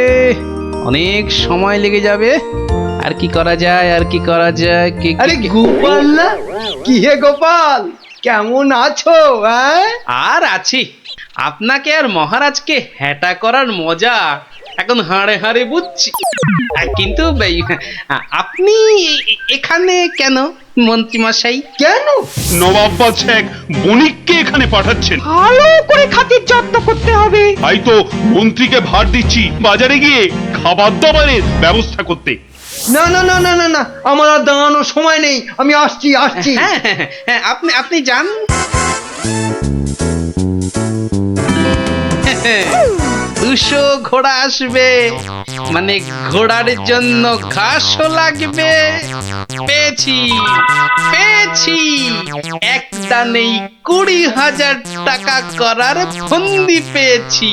অনেক সময় লেগে যাবে। আর কি করা যায়, আর কি করা যায়? আরে গোপাল না? কি হে গোপাল, কেমন আছো? আর আছি, আপনাকে আর মহারাজকে হ্যাটা করার মজা এখন হাড়ে হাড়ে বুঝছি। কিন্তু আপনি এখানে কেন মন্ত্রী মশাই? কেন? নবাব বাদশাহ এক বণিককে এখানে পাঠাচ্ছেন। ভালো করে খাতির যত্ন করতে হবে। তাই তো মন্ত্রীকে ভার দিচ্ছি বাজারে গিয়ে খাবার দাবারের ব্যবস্থা করতে। না না না না না না, আমার আর দাঁড়ানোর সময় নেই, আমি আসছি আসছি। হ্যাঁ, আপনি যান। 200 ঘোড়া আসবে, মানে ঘোড়ার জন্য ঘাসও লাগবে। পেয়েছি পেয়েছি, এক দানেই 20,000 টাকা করার ফন্দি পেয়েছি।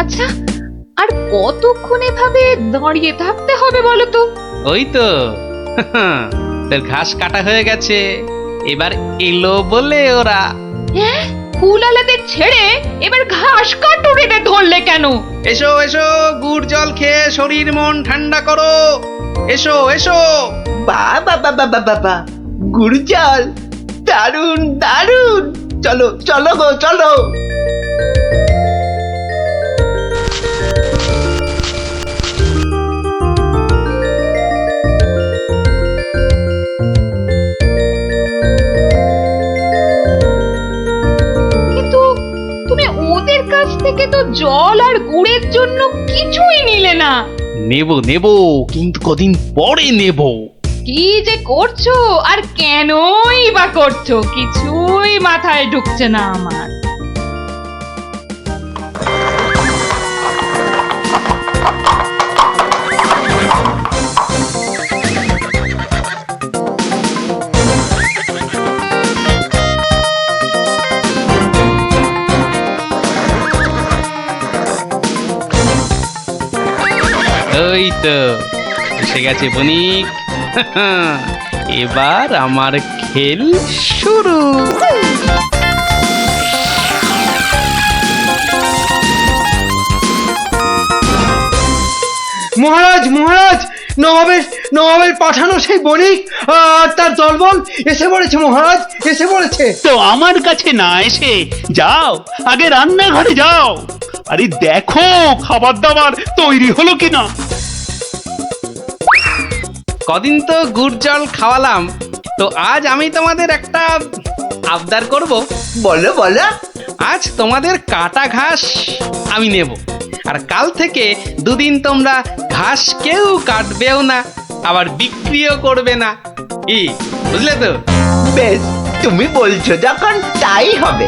আচ্ছা, আর কতক্ষণ এভাবে দাঁড়িয়ে থাকতে হবে বলো তো? ওই তো তোর ঘাস কাটা হয়ে গেছে, এবার এলো বলে ওরা। হ্যাঁ, ফুলালাদের ছেড়ে এবার ঘাস কাটুরিতে ধরলে কেন? এসো এসো, গুড় জল খেয়ে শরীর মন ঠান্ডা করো। এসো এসো। বাবা বাবা বাবা, গুড় জল, দারুন দারুন, চলো চলো গো চলো। কাছ থেকে তো জল আর গুড়ের জন্য কিছুই নিলে না। নেব কিন্তু কদিন পরে নেব। কি যে করছো আর কেনই বা করছো, কিছুই মাথায় ঢুকছে না আমার। এই তো এসে গেছে বণিক। এবার আমার খেল শুরু। মহারাজ মহারাজ, নবাবের পাঠানো সেই বণিক আর তার দলবল এসে পড়েছে মহারাজ, এসে পড়েছে। তো আমার কাছে না এসে যাও আগে রান্নাঘরে যাও, আরে দেখো খাবার দাবার তৈরি হলো কিনা। কদিন তো গুড় জল খাওয়ালাম, তো আজ আমি তোমাদের একটা আবদার করব। বলো বলো। আজ তোমাদের কাটা ঘাস আমি নেব, আর কাল থেকে দুদিন তোমরা ঘাস কেউ কাটবেও না, আবার বিক্রিও করবে না। কি বুঝলে তো? বেশ, তুমি বলছো যখন তাই হবে।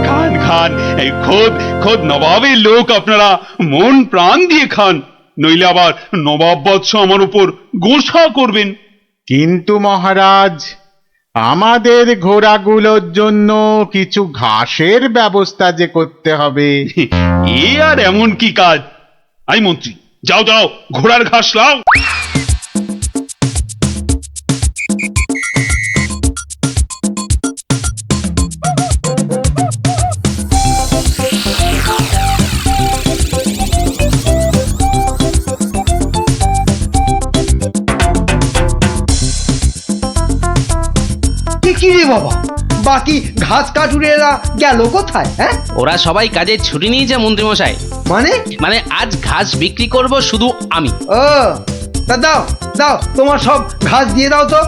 খান খান, এই খোদ খোদ নবাবের লোক, আপনারা মন প্রাণ দিয়ে খান, নইলে আবার নবাব বৎস আমার উপর গোসা করবেন। কিন্তু মহারাজ, আমাদের ঘোড়াগুলোর জন্য কিছু ঘাসের ব্যবস্থা যে করতে হবে। এ আর এমন কি কাজ? আই মন্ত্রী, যাও যাও ঘোড়ার ঘাস লাও। কি রে বাবা, বাকি ঘাস কাটুরেরা গেল কোথায়? হ্যাঁ, ওরা সবাই কাজের ছুটি নিয়েছে মন্ত্রী মশাই। মানে আজ ঘাস বিক্রি করব শুধু আমি। ও তা দাও দাও, তোমার সব ঘাস দিয়ে দাও তো,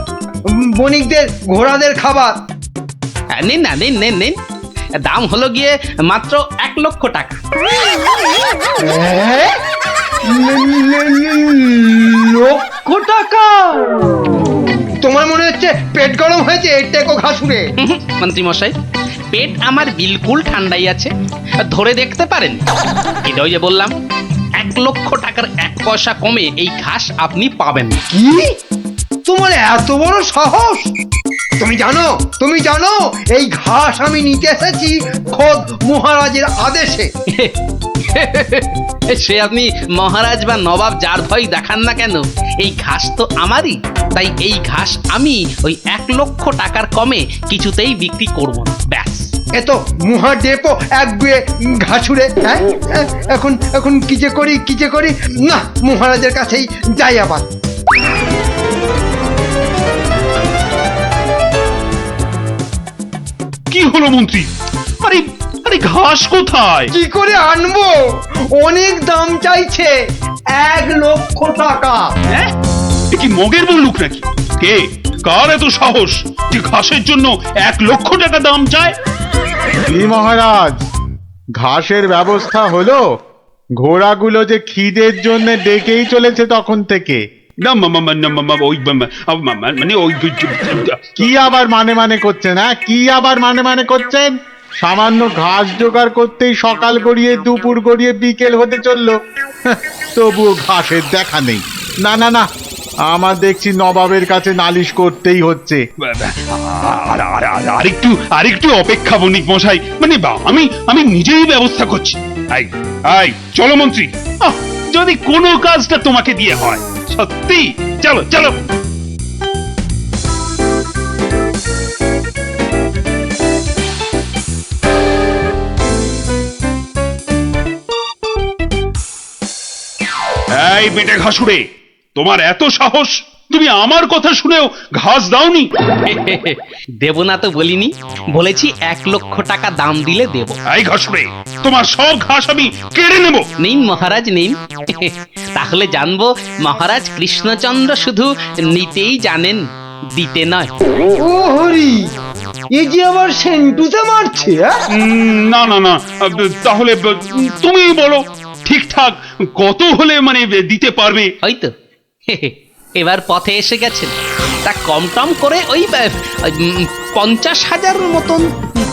বণিকদের ঘোড়াদের খাবার। নিন না, নিন নিন নিন, দাম হলো গিয়ে মাত্র 1,00,000 টাকা। লক্ষ টাকা? তোমার মনে হচ্ছে পেট গরম হয়েছে এর টেকো ঘাসুরে? মন্ত্রী মশাই, পেট আমার বিলকুল ঠান্ডাই আছে, ধরে দেখতে পারেন। এটা ওই যে বললাম, 1,00,000 টাকার 1 পয়সা কমে এই ঘাস আপনি পাবেন না। কি? তোমার এত বড় সাহস? তুমি জানো এই ঘাস আমি নিতে এসেছি খোদ মহারাজের আদেশে। সে আপনি মহারাজ বা নবাব যার ভয় দেখান না কেন, এই ঘাস তো আমারই, তাই এই ঘাস আমি ওই 1,00,000 টাকার কমে কিছুতেই বিক্রি করব না, ব্যাস। এ তো মুহা ডেপো একগুয়ে ঘাসুরে। হ্যাঁ, এখন কি যে করি না, মহারাজের কাছেই যাই আবার। কি হলো মন্ত্রী? আরে আরে ঘাস কোথায়? কি করে আনবো? অনেক দাম চাইছে, 1,00,000 টাকা। হ্যাঁ, এ কি মগের বললুক নাকি? কে কার এত সাহস যে ঘাসের জন্য 1,00,000 টাকা দাম চায়? কি মহারাজ, ঘাসের ব্যবস্থা হলো? ঘোড়াগুলো যে খিদের জন্য ডেকেই চলেছে তখন থেকে। না মানে ওই কি আবার মানে করছেন? হ্যাঁ, কি আবার মানে করছেন? সামান্য ঘাস জোগাড় করতেই সকাল গড়িয়ে দুপুর গড়িয়ে বিকেল হতে চললো, তবুও ঘাসের দেখা নেই। না না না, আমার দেখছি নবাবের কাছে নালিশ করতেই হচ্ছে। আরেকটু অপেক্ষা বণিক মশাই, মানে আমি নিজেই ব্যবস্থা করছি। আই চলো মন্ত্রী, যদি কোনো কাজটা তোমাকে দিয়ে হয়, সত্যি চলো চলো। এই বেটে ঘাসুরে, তোমার এত সাহস, তুমি আমার কথা শুনেও ঘাস দাওনি? দেব না তো বলিনি, বলেছি 1,00,000 টাকা দাম দিলে দেব। এই ঘাসুরে, তোমার সব ঘাস আমি কেড়ে নেব। নিন মহারাজ নিন, তাহলে জানবো মহারাজ কৃষ্ণচন্দ্র শুধু নিতেই জানেন, দিতে নয়। ও হরি, এ যে আবার সেন্টুতে মারছে। না না না, তাহলে তুমি বলো ঠিকঠাক কত হলে মানে দিতে পারবে? হয়তো এবার পথে এসে গেছেন, তা কম টম করে ওই 50,000 মতন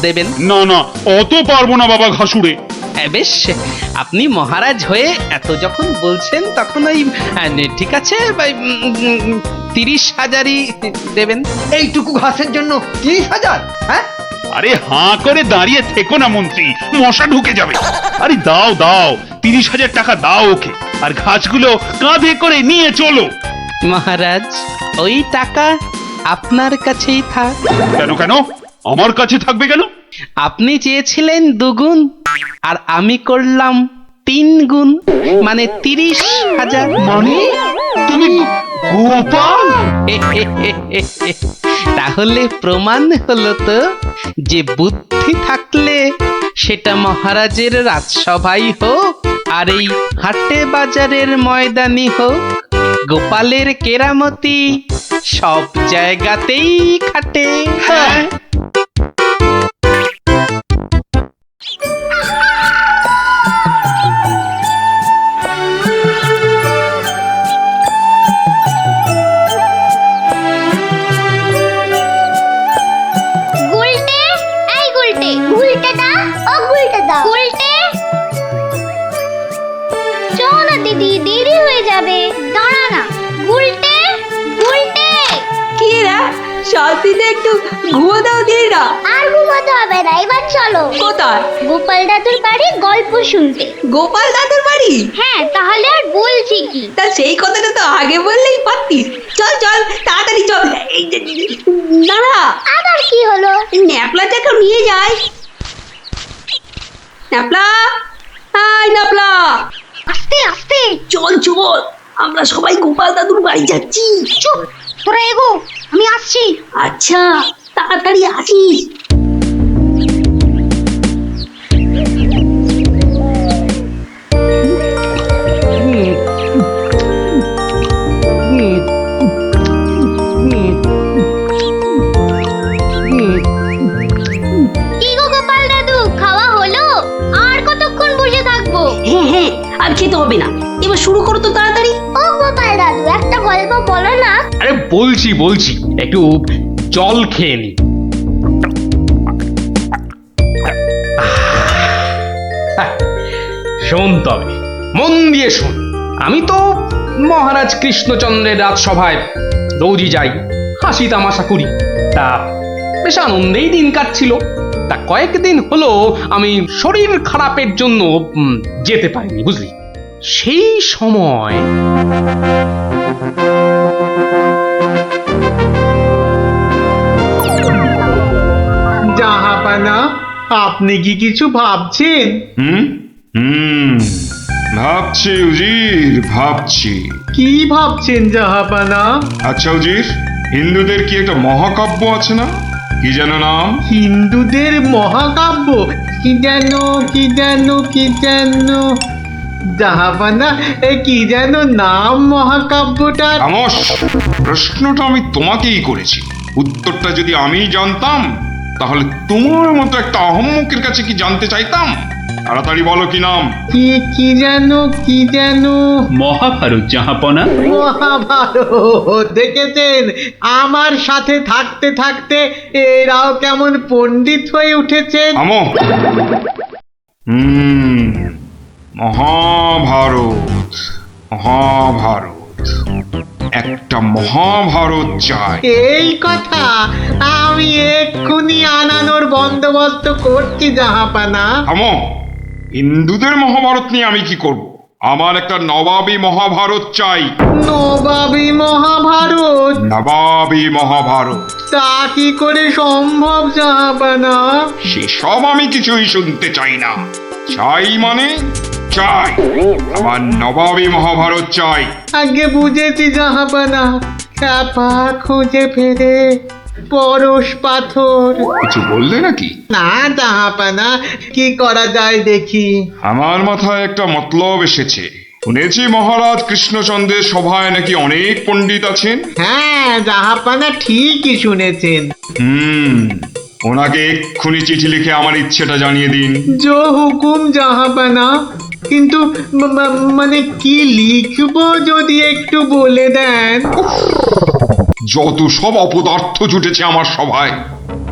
দেবেন। না না, অত পারবো না বাবা ঘাসুড়ে। বেশ, আপনি মহারাজ হয়ে এত যখন বলছেন তখন ওই ঠিক আছে, 30,000ই দেবেন। এইটুকু ঘাসের জন্য 30,000? হ্যাঁ, আরে হাঁ করে দাঁড়িয়ে থেকো না মন্ত্রী, মশা ঢুকে যাবে। আরে দাও দাও, 30,000 টাকা দাও ওকে, আর ঘাসগুলো কাঁধে করে নিয়ে চলো। মহারাজ, ওই টাকা আপনার কাছেই থাক। কেন কেন আমার কাছে থাকবে কেন? আপনি চেয়েছিলেন 2 গুণ, আর আমি করলাম 3 গুণ, মানে 30,000। মানে তুমি গোপাল? তাহলে প্রমাণ হলো তো যে বুদ্ধি থাকলে সেটা মহারাজের রাজসভাই হোক আর এই হাটে বাজারের ময়দানি হোক, গোপালের কেরামতি সব জায়গাতেই খাটে। হ্যাঁ, শান্তিতে একটু ঘুমো দাও দিদিরা। আর ঘুমাতে হবে না, এবার চলো। কোথায়? গোপাল দাদুর বাড়ি গল্প শুনতে। গোপাল দাদুর বাড়ি? হ্যাঁ, তাহলে আর বলছি কি? তা সেই কথাটা তো আগে বললেই পারতিস। চল চল, তাড়াতাড়ি চল। এই যে দাঁড়া, আবার কি হলো? ন্যাপলাটাকে নিয়ে যাই। ন্যাপলা, হাই ন্যাপলা, আস্তে আস্তে চল চল, আমরা সবাই গোপাল দাদুর বাড়ি যাচ্ছি। চুপ, তোরা এগো, আমি আসছি। আচ্ছা, তাড়াতাড়ি আসিস। কি গো গোপাল দাদু, খাওয়া হলো? আর কতক্ষণ বসে থাকবো? হ্যাঁ হ্যাঁ, আর খেতে হবে না, এবার শুরু করো তো তাড়াতাড়ি। ও গোপাল দাদু, একটা গল্প বলো না। আরে বলছি, একটু জল খেয়ে নি। শোন তবে, মন দিয়ে শোন। আমি তো মহারাজ কৃষ্ণচন্দ্রের রাজসভায় রোজই যাই, হাসি তামাশা করি, তা বেশ আনন্দেই দিন কাটছিল। তা কয়েকদিন হলো আমি শরীর খারাপের জন্য যেতে পারিনি, বুঝলি। সেই সময় জাহাপানা, আপনি কি কিছু ভাবছেন? ভাবছি উজির, ভাবছি। কি ভাবছেন জাহাপানা? আচ্ছা উজির, হিন্দুদের কি একটা মহাকাব্য আছে না, কি যেন নাম? হিন্দুদের মহাকাব্য? কি যেন জাহাপানা, কি যেন নাম মহাকাব্যটার? খামোশ! প্রশ্নটা আমি তোমাকেই করেছি, উত্তরটা যদি আমি জানতাম তাহলে তোমার মতো একটা আহম্মকের কাছে কি জানতে চাইতাম? তাড়াতাড়ি বলো কি নাম। কি যেন মহাভারত জাহাপনা। মহাভারত! দেখেছেন, আমার সাথে থাকতে থাকতে এরাও কেমন পণ্ডিত হয়ে উঠেছেন। মহাভারত, একটা মহাভারত চাই। এই কথা আমি এক্ষুনি আনানোর বন্দোবস্ত করছি জাহাপানা। থামো, হিন্দুদের মহাভারত নিয়ে আমি কি করব? আমার একটা নবাবী মহাভারত চাই। নবাবী মহাভারত? তা কি করে সম্ভব জাহাপানা? সেসব আমি কিছুই শুনতে চাই না। চাই মানে চাই, আমার নবাবী মহাভারত চাই। আগে বুঝেছি জাহাপানা, চাপা খুঁজে ফেরে পরশ পাথর। কিছু বললে নাকি? না জাহাপানা, কি করা যায় দেখি। আমার মাথায় একটা মতলব এসেছে। শুনেছি মহারাজ কৃষ্ণচন্দ্রের সভায় নাকি অনেক পণ্ডিত আছেন। হ্যাঁ জাহাপানা, ঠিকই শুনেছেন। ওনাকে এক্ষুনি চিঠি লিখে আমার ইচ্ছেটা জানিয়ে দিন। জো হুকুম জাহাপানা, কিন্তু মানে কি লিখবো যদি একটু বলে দেন। যত সব অপদার্থ জুটেছে আমার সভায়,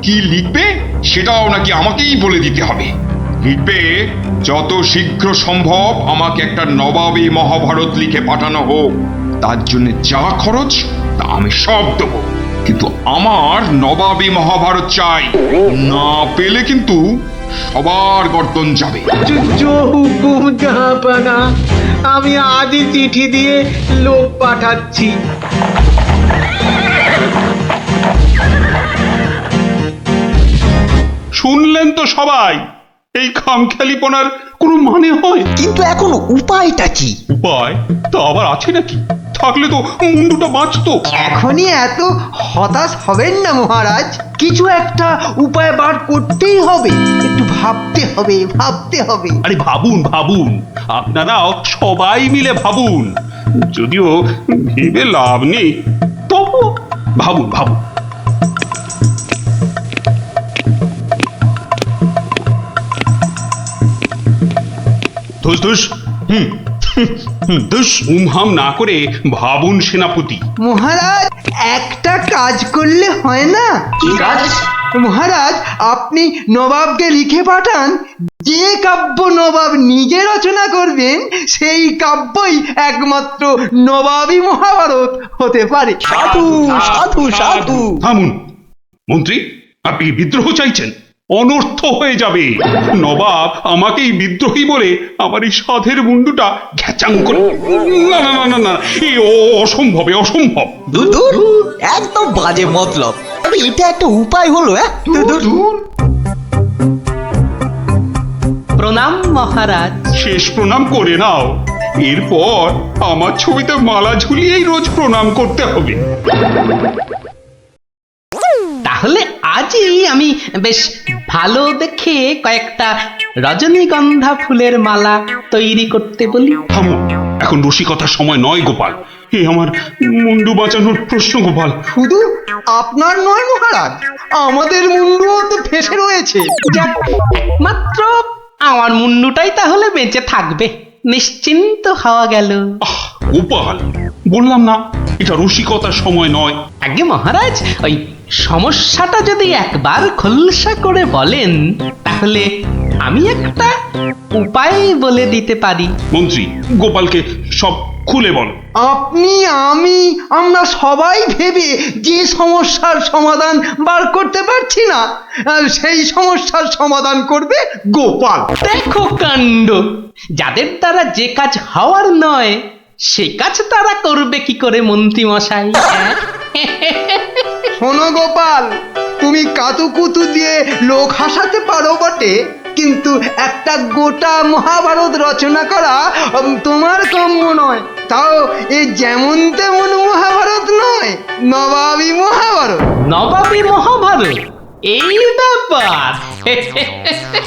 কি লিখবে সেটাও নাকি আমাকেই বলে দিতে হবে। লিখবে, যত শীঘ্র সম্ভব আমাকে একটা নবাবী মহাভারত লিখে পাঠানো হোক, তার জন্য যা খরচ তা আমি সব দেবো, কিন্তু আমার নবাবী মহাভারত চাই। না পেলে কিন্তু সবার গর্দন যাবে। হুকুম জাহাপানা, আমি আজই চিঠি দিয়ে লোক পাঠাচ্ছি। শুনলেন তো সবাই, এই খামখেয়ালিপনার কোনো মানে হয়? কিন্তু এখন উপায়টা কি? উপায় তা আবার আছে নাকি? থাকলে তো মুন্ডুটা বাঁচতো। এখনই এত হতাশ হবেন না মহারাজ, কিছু একটা উপায় বার করতেই হবে, একটু ভাবতে হবে, ভাবতে হবে। আরে ভাবুন ভাবুন, আপনারাও সবাই মিলে ভাবুন। যদিও ভেবে লাভ নেই, তবু ভাবুন ভাবুন। ধুস ধুস, ধুস, উমহাম না করে ভাবুন সেনাপতি। মহারাজ, একটা কাজ করলে হয় না? কি কাজ? মহারাজ, আপনি নবাবকে লিখে পাঠান, যে কাব্য নবাব নিজে রচনা করবেন সেই কাব্যই একমাত্র নবাবী মহাভারত হতে পারে। সাধু সাধু সাধু। থামুন মন্ত্রী, আপনি বিদ্রোহ চাইছেন? অনর্থ হয়ে যাবে। নবাব আমাকেই বিদ্রোহী বলে আমার এই সাধের মুন্ডুটা ঘ্যাচাং করে। না না না না না, এই অসম্ভবে অসম্ভব। দূর, একদম বাজে মতলব। এটা একটা উপায় হলো? প্রণাম মহারাজ। শেষ প্রণাম করে নাও, এরপর আমার ছবিতে মালা ঝুলিয়েই রোজ প্রণাম করতে হবে। তাহলে আজই আমি বেশ ভালো দেখে কয়েকটা রজনীগন্ধা ফুলের মালা তৈরি করতে বলি। থামো, এখন রসিকতার সময় নয় গোপাল। এ আমার মুন্ডু বাঁচানোর প্রশ্ন গোপাল। শুধু আপনার নয় মহারাজ, আমাদের মুন্ডুও তো ফেসে রয়েছে। যাক, মাত্র আমার মুন্ডুটাই তাহলে বেঁচে থাকবে, নিশ্চিন্ত হওয়া গেল। গোপাল, বললাম না এটা রসিকতার সময় নয়। আগে মহারাজ, ওই সমস্যাটা যদি একবার খোলসা করে বলেন তাহলে আমি একটা উপায় বলে দিতে পারি। মন্ত্রী, গোপালকে সব খুলে বল। আপনি, আমি, আমরা সবাই ভেবে যে সমস্যার সমাধান বার করতে পারছি না, সেই সমস্যার সমাধান করবে গোপাল। দেখো কাণ্ড, যাদের দ্বারা যে কাজ হওয়ার নয় সে কাজ তারা করবে কি করে মন্ত্রী মশাই? শোনো গোপাল, তুমি কাতুকুতু দিয়ে লোক হাসাতে পারো বটে, কিন্তু একটা গোটা মহাভারত রচনা করা তোমার কাম্য নয়। তাও এ যেমন তেমন মহাভারত নয়, নবাবী মহাভারত। নবাবী মহাভারত? এই ব্যাপার?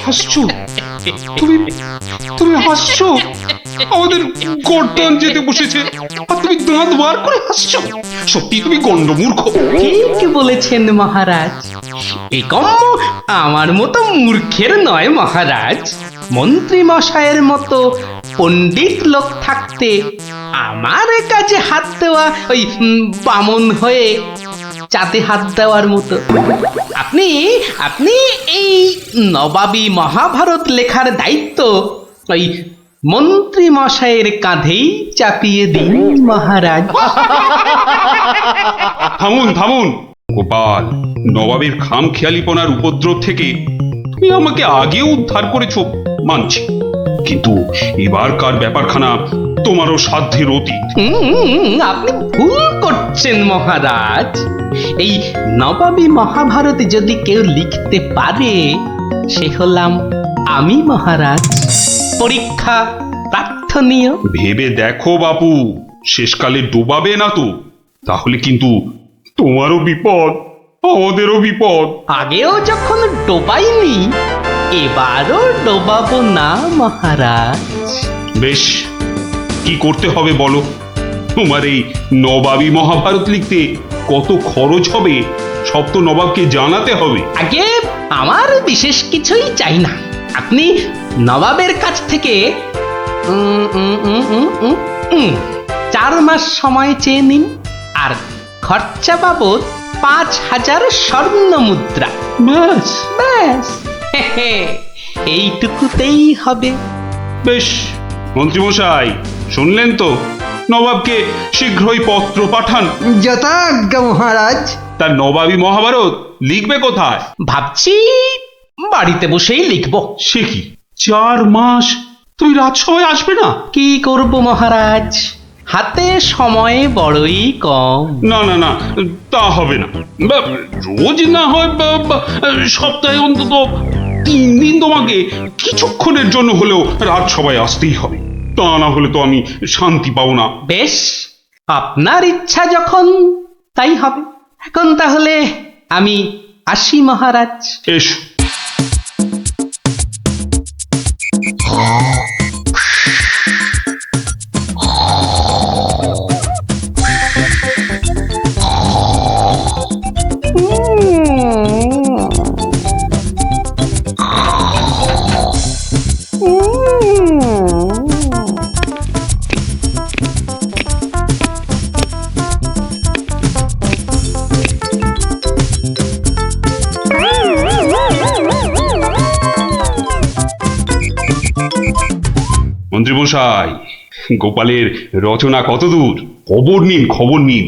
হাসছো তুমি হাসছো? আমাদের গর্দান যেতে বসেছে আর তুমি দাঁত বার করে হাসছো? সত্যি তুমি গন্ডমূর্খ। ঠিক বলেছেন মহারাজ, এই কম্ম আমার মতো মূর্খের নয় মহারাজ। মন্ত্রী মশাইয়ের মতো পণ্ডিত লোক থাকতে আমার কাজে হাত দেওয়া ওই বামন হয়ে চাঁদে হাত দেওয়ার মতো। আপনি আপনি এই নবাবী মহাভারত লেখার দায়িত্ব ওই মন্ত্রী মশাইয়ের কাঁধেই চাপিয়ে দিন মহারাজ। থামুন থামুন গোপাল, নবাবের খামখেয়ালিপনার উপদ্রব থেকে তুমি আমাকে আগেও উদ্ধার করেছো মানছি, কিন্তু এবারকার ব্যাপারখানা তোমারও সাধ্যের অতীত। আপনি ভুল করছেন মহারাজ। এই নবাবী মহাভারত যদি কেউ লিখতে পারে সে হলাম আমি মহারাজ। পরীক্ষা প্রার্থনীয়। ভেবে দেখো বাপু, শেষকালে ডোবাবে না তো, তাহলে কিন্তু তোমারও বিপদ আমাদেরও বিপদ। আগেও যখন ডোবাইনি এবারও ডোবাবো না মহারাজ। বেশ, কি করতে হবে বলো? তোমার এই নবাবী মহাভারত লিখতে কত খরচ হবে সব তো নবাবকে জানাতে হবে। আগে আমার বিশেষ কিছুই চাই না, আপনি নবাবের কাছ থেকে 4 মাস সময় চেয়ে নিন, আর খরচা বাবদ 5,000 স্বর্ণ মুদ্রা। ব্যাস ব্যাস এইটুকুতেই হবে। বেশ, মন্ত্রীমশাই শুনলেন তো, নবাবকে শীঘ্রই পত্র পাঠান। যথাজ্ঞা মহারাজ। তার নবাবী মহাভারত লিখবে কোথায়? ভাবছি বাড়িতে বসেই লিখব। সে কি, 4 মাস তুই রাজসভায় আসবে না? কি করব মহারাজ, হাতে সময় বড়ই কম। না না না, তা হবে না। রোজ না হয় সপ্তাহে অন্তত 3 দিন তোমাকে কিছুক্ষণের জন্য হলেও রাজসভায় আসতেই হবে, তা না হলে তো আমি শান্তি পাবো না। বেশ, আপনার ইচ্ছা যখন তাই হবে। এখন তাহলে আমি আসি মহারাজ। এসো। মন্ত্রীমশাই, গোপালের রচনা কতদূর? খবর নিন, খবর নিন।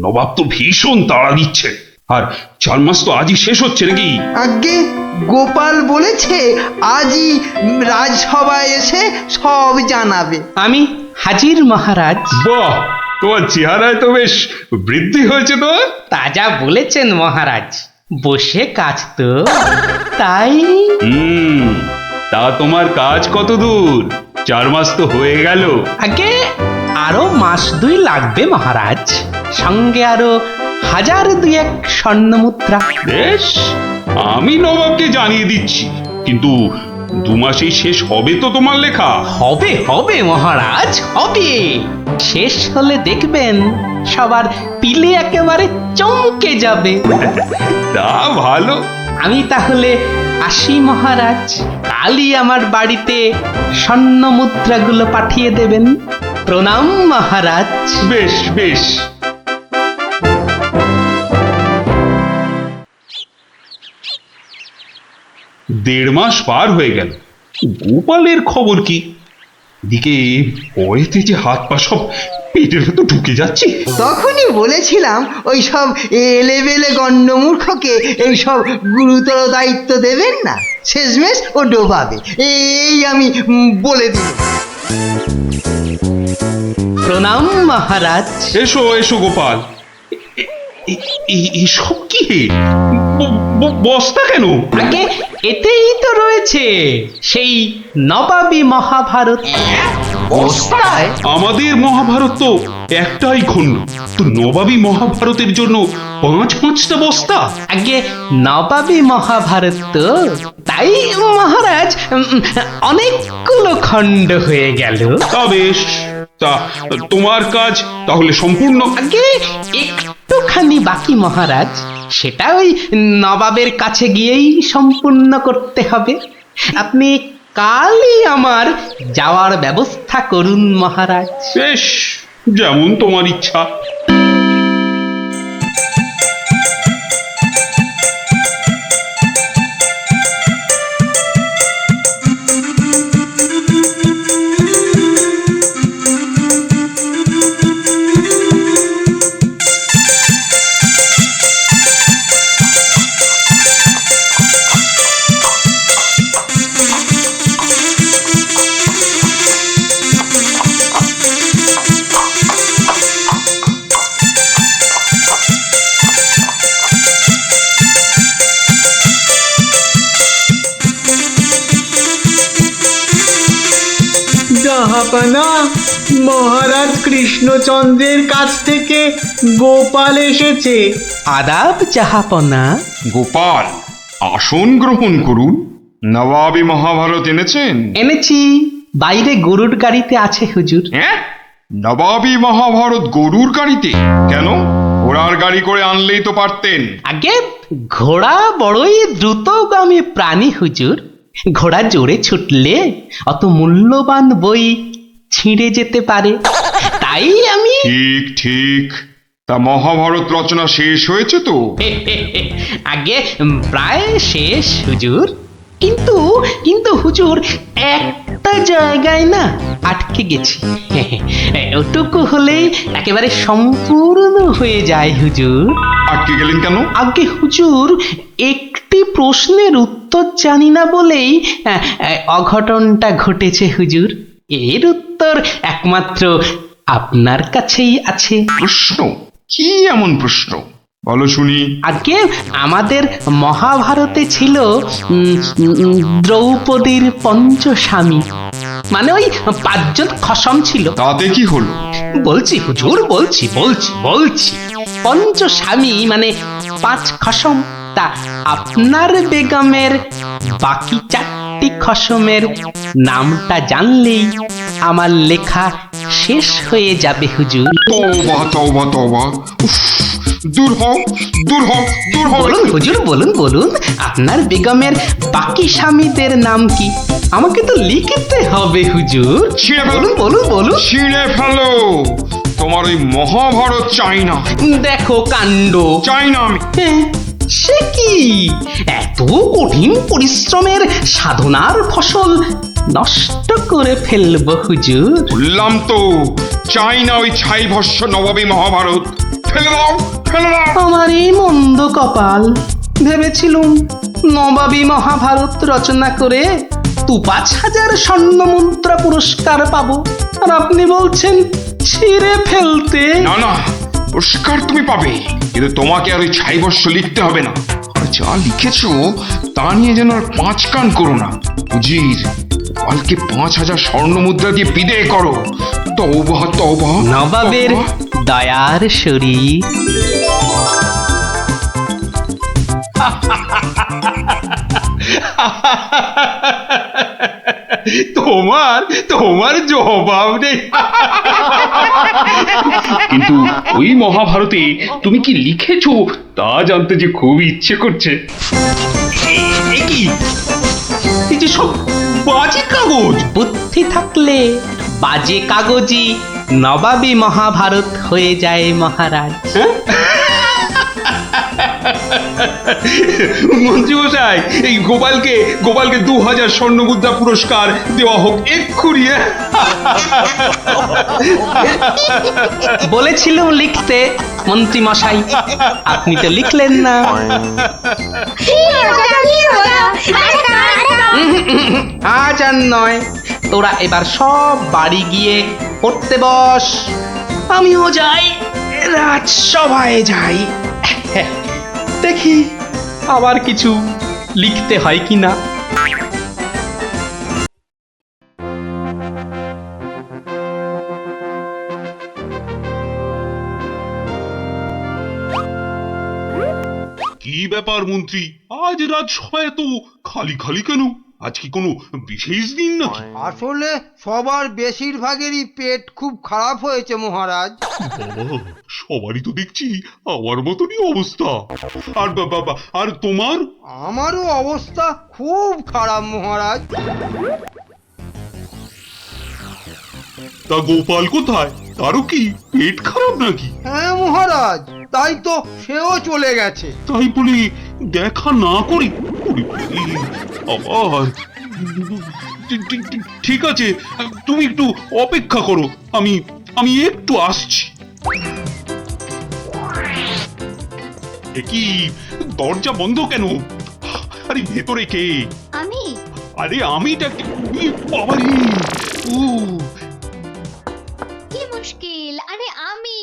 নবাব তো ভীষণ তাড়া দিচ্ছে, আর 4 মাস তো আজই শেষ হচ্ছে নাকি? আগে গোপাল বলেছে আজই রাজসভায় এসে সব জানাবে। আমি হাজির মহারাজ। বাহ, তোমার চেহারায় তো বেশ বৃদ্ধি হয়েছে তো। তাজা বলেছেন মহারাজ, বসে কাজ তো তাই। তা তোমার কাজ কত দূর? 4 মাস তো হয়ে গেল। আগে আরো 1-2 মাস লাগবে মহারাজ, সঙ্গে আরো 1000-2 স্বর্ণ মুদ্রা। বেশ, আমি নবাবকে জানিয়ে দিচ্ছি, কিন্তু 2 মাসেই শেষ হবে তো তোমার লেখা? হবে হবে মহারাজ, হবে। শেষ হলে দেখবেন সবার পিলে একেবারে চমকে যাবে। তা ভালো। আমি তাহলে আসি মহারাজ, কালই আমার বাড়িতে স্বর্ণ মুদ্রাগুলো পাঠিয়ে দেবেন। প্রণাম মহারাজ। বেশ বেশ। দেড় মাস পার হয়ে গেল, গোপালের খবর কি? এদিকে ভয়েতে যে হাত পা সব পেটের ভেতর ঢুকে যাচ্ছে। তখনই বলেছিলাম ওই সব এলেবেলে গণ্ডমূর্খকে এইসব গুরুতর দায়িত্ব দেবেন না, শেষমেশ ও ডোবাবে, এই আমি বলে দিই। প্রণাম মহারাজ। এসো এসো গোপাল। এসব কি? বস্তা কেন? আগে এতেই তো রয়েছে সেই নবাবী মহাভারত। বস্তায়? আমাদের মহাভারত তো একটাই খণ্ড, তো নবাবী মহাভারতের জন্য 5-5টা বস্তা? আগে নবাবী মহাভারত তো, তাই মহারাজ অনেকগুলো খণ্ড হয়ে গেল। তা বেশ, তা তোমার কাজ তাহলে সম্পূর্ণ? আগে একটুখানি বাকি মহারাজ, সেটা ওই নবাবের কাছে গিয়েই সম্পূর্ণ করতে হবে। আপনি কালই আমার যাওয়ার ব্যবস্থা করুন মহারাজ। বেশ, যেমন তোমার ইচ্ছা। জাহাপানা, মহারাজ কৃষ্ণচন্দ্রের কাছ থেকে গোপাল এসেছে। আদাব জাহাপনা। গোপাল, আসন গ্রহণ করুন। নবাবী মহাভারত এনেছেন? এনেছি, বাইরে গরুর গাড়িতে আছে হুজুর। হ্যাঁ, নবাবী মহাভারত গরুর গাড়িতে? কেন, ঘোড়ার গাড়ি করে আনলেই তো পারতেন। আগে ঘোড়া বড়ই দ্রুতগামী প্রাণী হুজুর, ঘোড়া জোরে ছুটলে অত মূল্যবান বই ছিঁড়ে যেতে পারে, তাই আমি। ঠিক ঠিক, তা মহাভারত রচনা শেষ হয়েছে তো? আগে প্রায় শেষ হুজুর, কিন্তু কিন্তু হুজুর একটা জায়গায় না আটকে গেছি। ওটুকু হলেই একেবারে সম্পূর্ণ হয়ে যায় হুজুর। আটকে গেলেন কেন? আগে হুজুর একটি প্রশ্নের উত্তর জানি না বলেই অঘটনটা ঘটেছে হুজুর। এর উত্তর একমাত্র আপনার কাছেই আছে। প্রশ্ন? কি এমন প্রশ্ন বলো শুনি। আগে আমাদের মহাভারতে ছিল দ্রৌপদীর পঞ্চস্বামী, মানে ওই 5 জন খসম ছিল। তাতে কি হলো? বলছি হুজুর, বলছি বলছি বলছি পঞ্চস্বামী মানে 5 খসম। তা আপনার বেগমের বাকি 4টি খসমের নামটা জানলেই আমার লেখা শেষ হয়ে যাবে হুজুর। তওবা তওবা তওবা, উফ, দূর হও দূর হও দূর হও। বলুন হুজুর, বলুন বলুন, আপনার বেগমের বাকি স্বামীদের নাম কি? আমাকে তো লিখতে হবে হুজুর। বলুন বলুন বলুন। ছিঁড়ে ফেলো, তোমার ওই মহাভারত চাই না। দেখো কাণ্ড। চাই না আমি। সে কি, এত কঠিন পরিশ্রমের সাধনার ফসল নষ্ট করে ফেলবো হুজুর? বললাম তো চাই না ওই ছাই ভস্য নবাবী মহাভারত। ফেলে দাও ফেলে দাও। আমার এই মন্দ কপাল, ভেবেছিলুম নবাবী মহাভারত রচনা করে 5,000 স্বর্ণ মুদ্রা পুরস্কার পাবো, আর আপনি বলছেন ছিঁড়ে ফেলতে। না না, পুরস্কার তুমি পাবে, কিন্তু তোমাকে আর ওই ছাই ভস্য লিখতে হবে না। আর যা লিখেছো তা নিয়ে যেন আর 5 কান করো না। উজির, কালকে 5,000 স্বর্ণ মুদ্রা দিয়ে বিদেয় করো। তওবা তওবা। নবাবের দয়ার শরীর। তোমার তোমার জবাব নেই। কিন্তু ওই মহাভারতে তুমি কি লিখেছো তা জানতে যে খুব ইচ্ছে করছে। এ কি, এই যে সব বাজে কাগজ। বুদ্ধি থাকলে বাজে কাগজই নবাবী মহাভারত হয়ে যায় মহারাজ। মন্ত্রী মশাই, এই গোপালকে 2000 স্বর্ণ মুদ্রা পুরস্কার দেওয়া হোক এক্ষুনি। বলেছিলাম লিখতে মন্ত্রী মশাই, আপনি তো লিখলেন না। আজ আর নয়, তোরা এবার সব বাড়ি গিয়ে পড়তে বস। আমিও যাই, রাজসভায় যাই, দেখি আবার কিছু লিখতে হয় কিনা। কি ব্যাপার মন্ত্রী, আজ রাজসভায় তো খালি খালি কেন? আজ কি কোনো বিশেষ দিন নাকি? আসলে সবার বেশিরভাগেরই পেট খুব খারাপ হয়েছে মহারাজ। সবারই তো দেখছি আমার মতনই অবস্থা। আর বাবা, আর তোমার? আমারও অবস্থা খুব খারাপ মহারাজ। তা গোপাল কোথায়? তারও কি পেট খারাপ নাকি? হ্যাঁ মহারাজ, তাই তো সেও চলে গেছে। তাই বলে দেখা না করি? আবার ঠিক আছে, তুমি একটু অপেক্ষা করো, আমি একটু আসছি। কি দরজা বন্ধ কেন? আরে ভেতরে কে? আমি। আরে আমিটা বাবারে, ও কি মুশকিল? আরে আমি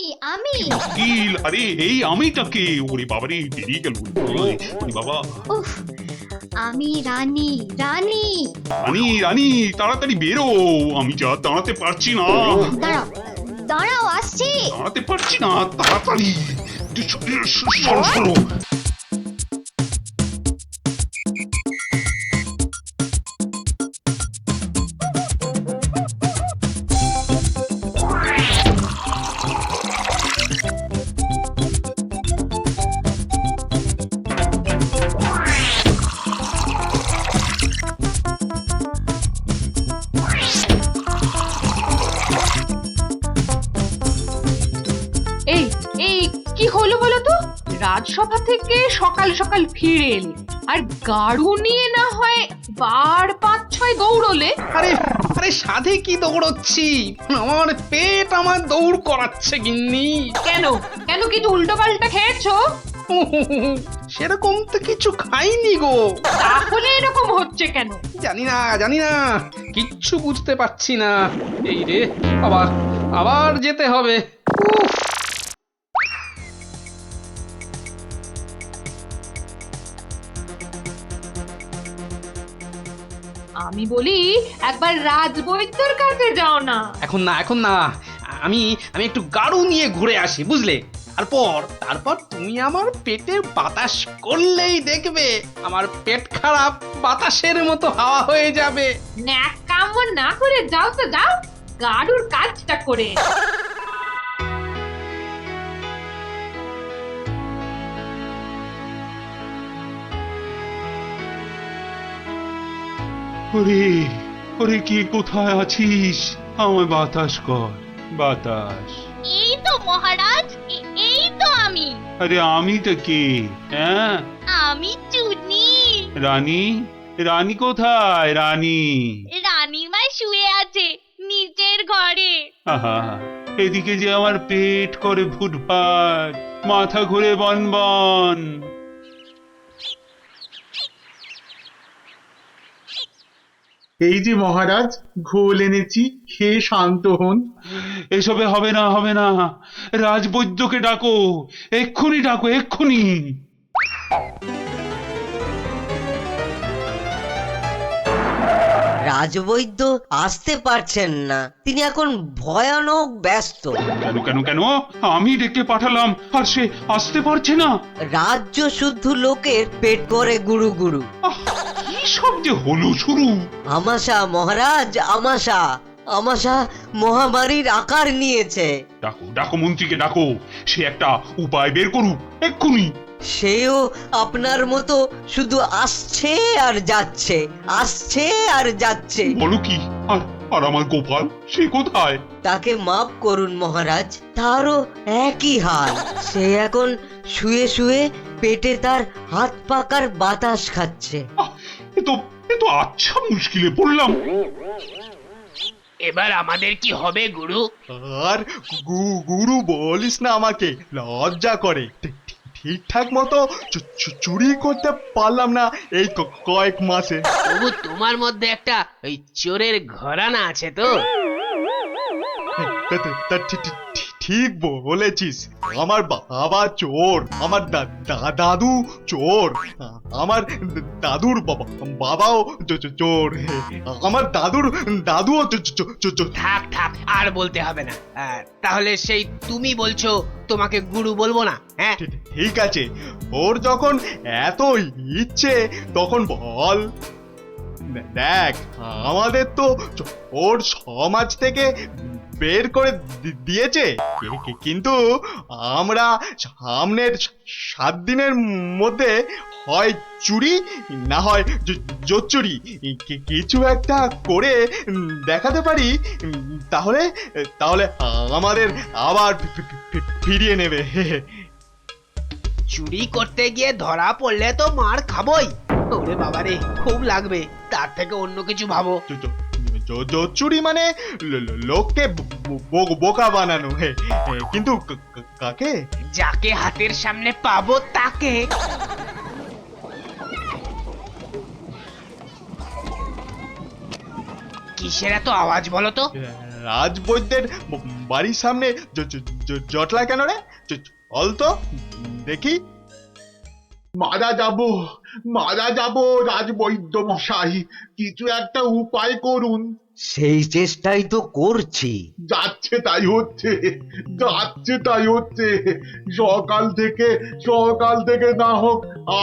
মুশকিল, আরে এই আমিটাকে, ওরে বাবারে বেরিয়ে গেল। ওরে বাবা, উফ, আমি রানী। রানী তাড়াতাড়ি বেরো, আমি যা দাঁড়াতে পারছি না। দাঁড়াও আসছি। দাঁড়াতে পারছি না, তাড়াতাড়ি সরো। এই রাজসভা থেকে সকাল সকাল ফিরে এলে আর গাড়ু নিয়ে না হয় বার 5-6 দৌড়লে। আরে আরে সাধে কি দৌড়চ্ছি, আমার পেট আমার দৌড় করাচ্ছে গিন্নি। কেন কেন কিছু উল্টো পাল্টা খেয়েছো? সেরকম তো কিছু খাইনি গো। তাহলে এরকম হচ্ছে কেন? জানি না কিচ্ছু বুঝতে পারছি না। এই রে, আবার আবার যেতে হবে। উফ। আমি বলি একবার রাজবৈদ্যর কাছে যাও না। এখন না, আমি একটু গাড়ু নিয়ে ঘুরে আসি, বুঝলে? তারপর তুমি আমার পেটে বাতাস করলেই দেখবে আমার পেট খারাপ বাতাসের মতো হাওয়া হয়ে যাবে। ন্যাক কাম না করে যাও তো যাও, গাড়ুর কাজটা করে। ওরে ওরে, কে কোথায় আছিস? আমায় বাতাস কর, বাতাস। এই তো মহারাজ, এই তো আমি। আরে আমি তো কে? হ্যাঁ, আমি চুনি। রানী, রানী কোথায়? রানী রানীমা শুয়ে আছে নিচের ঘরে। আহা, এদিকে যে আমার পেট করে ফুটফাট, মাথা ঘুরে বনবন। এই যে মহারাজ, ঘোল এনেছি, খেয়ে শান্ত হন। এসবে হবে না, হবে না। রাজবৈদ্যকে ডাকো, এক্ষুনি ডাকো, এক্ষুনি। রাজবৈদ্য আসতে পারছেন না, তিনি এখন ভয়ানক ব্যস্ত। কেন কেন কেন? আমি ডেকে পাঠালাম আর সে আসতে পারছে না? রাজ্য শুদ্ধ লোকের পেট করে গুরু গুরু। কি সব যে হলো শুরু! আমাশা মহারাজ, আমাশা আমাশা মহামারীর আকার নিয়েছে। ডাকো ডাকো, মন্ত্রীকে ডাকো, সে একটা উপায় বের করুক এক্ষুনি। সেও আপনার মতো শুধু আসছে আর যাচ্ছে, আসছে আর যাচ্ছে। বলো কি? আর আমার গোপাল, সে কোথায়? তাকে মাফ করুন মহারাজ, তারও একই হাল। সে এখন শুয়ে শুয়ে পেটে তার হাত পাকার বাতাস খাচ্ছে। এ তো আচ্ছা মুশকিলে পড়লাম। এবার আমাদের কি হবে গুরু? আর গুরু বলিস না, আমাকে লজ্জা করে। ঠিকঠাক মতো চুরি করতে পারলাম না এই কয়েক মাসে। তবু তোমার মধ্যে একটা ওই চোরের ঘরানা আছে তো? ঠিক বলেছিস, আমার বাবা চোর, আমার দাদু চোর, আমার দাদুর বাবাও চোর, আমার দাদুও চোর। থাক থাক, আর বলতে হবে না। তাহলে সেই তুমি বলছো তোমাকে গুরু বলবো না? হ্যাঁ ঠিক আছে, ওর যখন এত ইচ্ছে তখন বল। দেখ, আমাদের তো ওর সমাজ থেকে বের করে দিয়েছে, কিন্তু আমরা সামনের 7 দিনের মধ্যে হয় চুরি না হয় জোচ্চুরি কিছু একটা করে দেখাতে পারি, তাহলে আমাদের আবার ফিরিয়ে নেবে। চুরি করতে গিয়ে ধরা পড়লে তো মার খাবোই। ওরে বাবারে, খুব লাগবে। তার থেকে অন্য কিছু ভাবো। চুরি মানে লোককে বোকা বানানো, কিন্তু কাকে? যাকে হাতের সামনে পাবো তাকে। কিসের এত আওয়াজ বলো তো? রাজবৈদ্যের বাড়ির সামনে জটলা কেন রে? চল তো দেখি। মারা যাব রাজবৈদ্য মশাই, কিছু একটা উপায় করুন। সেই চেষ্টাই তো করছি। যাচ্ছে তাই হচ্ছে। সকাল থেকে না হোক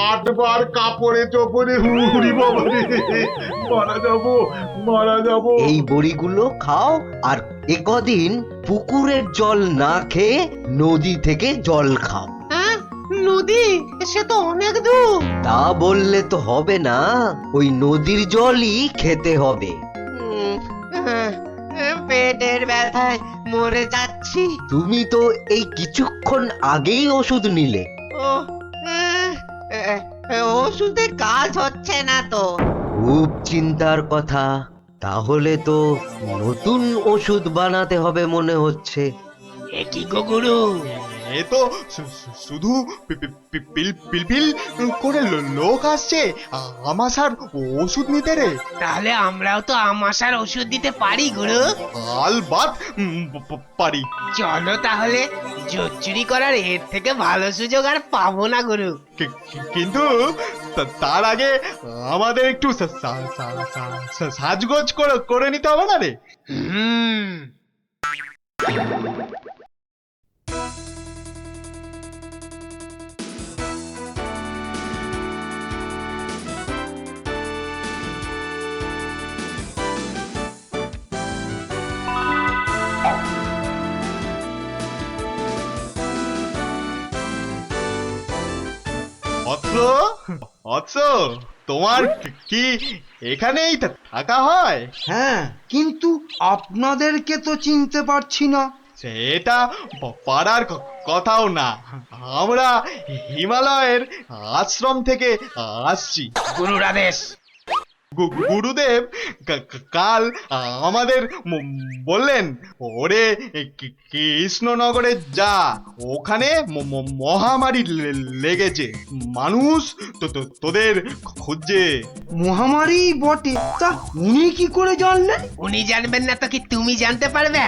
8 বার কাপড়ে চোপড়ে হুড়ি বাবা রে, মারা যাব। এই বড়িগুলো খাও, আর একদিন পুকুরের জল না খেয়ে নদী থেকে জল খাও। নদী? সে তো অনেক দূর। তা বললে তো হবে না, ওই নদীর জলই খেতে হবে। পেটের ব্যথায় মরে যাচ্ছি। তুমি তো এই কিছুক্ষণ আগেই ওষুধ নিলে। ও ওষুধে কাজ হচ্ছে না তো। খুব চিন্তার কথা। তাহলে তো নতুন ওষুধ বানাতে হবে মনে হচ্ছে। এ কি গো গুরু, এ তো শুধু পিলপিল করে লোক আসছে আমাশার ওষুধ নিতে রে। তাহলে আমরাও তো আমাশার ওষুধ দিতে পারি গুরু। আলবাত পারি। চলো তাহলে, জোচ্চুরি করার এর থেকে ভালো সুযোগ আর পাবো না গুরু। কিন্তু তার আগে আমাদের একটু সাজগোজ করে নিতে হবে না রে? তোমার কি এখানেই থাকা হয়? হ্যাঁ, কিন্তু আপনাদেরকে তো চিনতে পারছি না। সেটা পারার কথাও না। আমরা হিমালয়ের আশ্রম থেকে আসছি। গুরুর আদেশ। গুরুদেব কাল আমাদের বললেন, ওরে কৃষ্ণনগরে যা, ওখানে মহামারী লেগেছে, মানুষ তোদের খুঁজছে। মহামারী বটে, তা উনি কি করে জানলেন? উনি জানবেন না তো কি তুমি জানতে পারবে?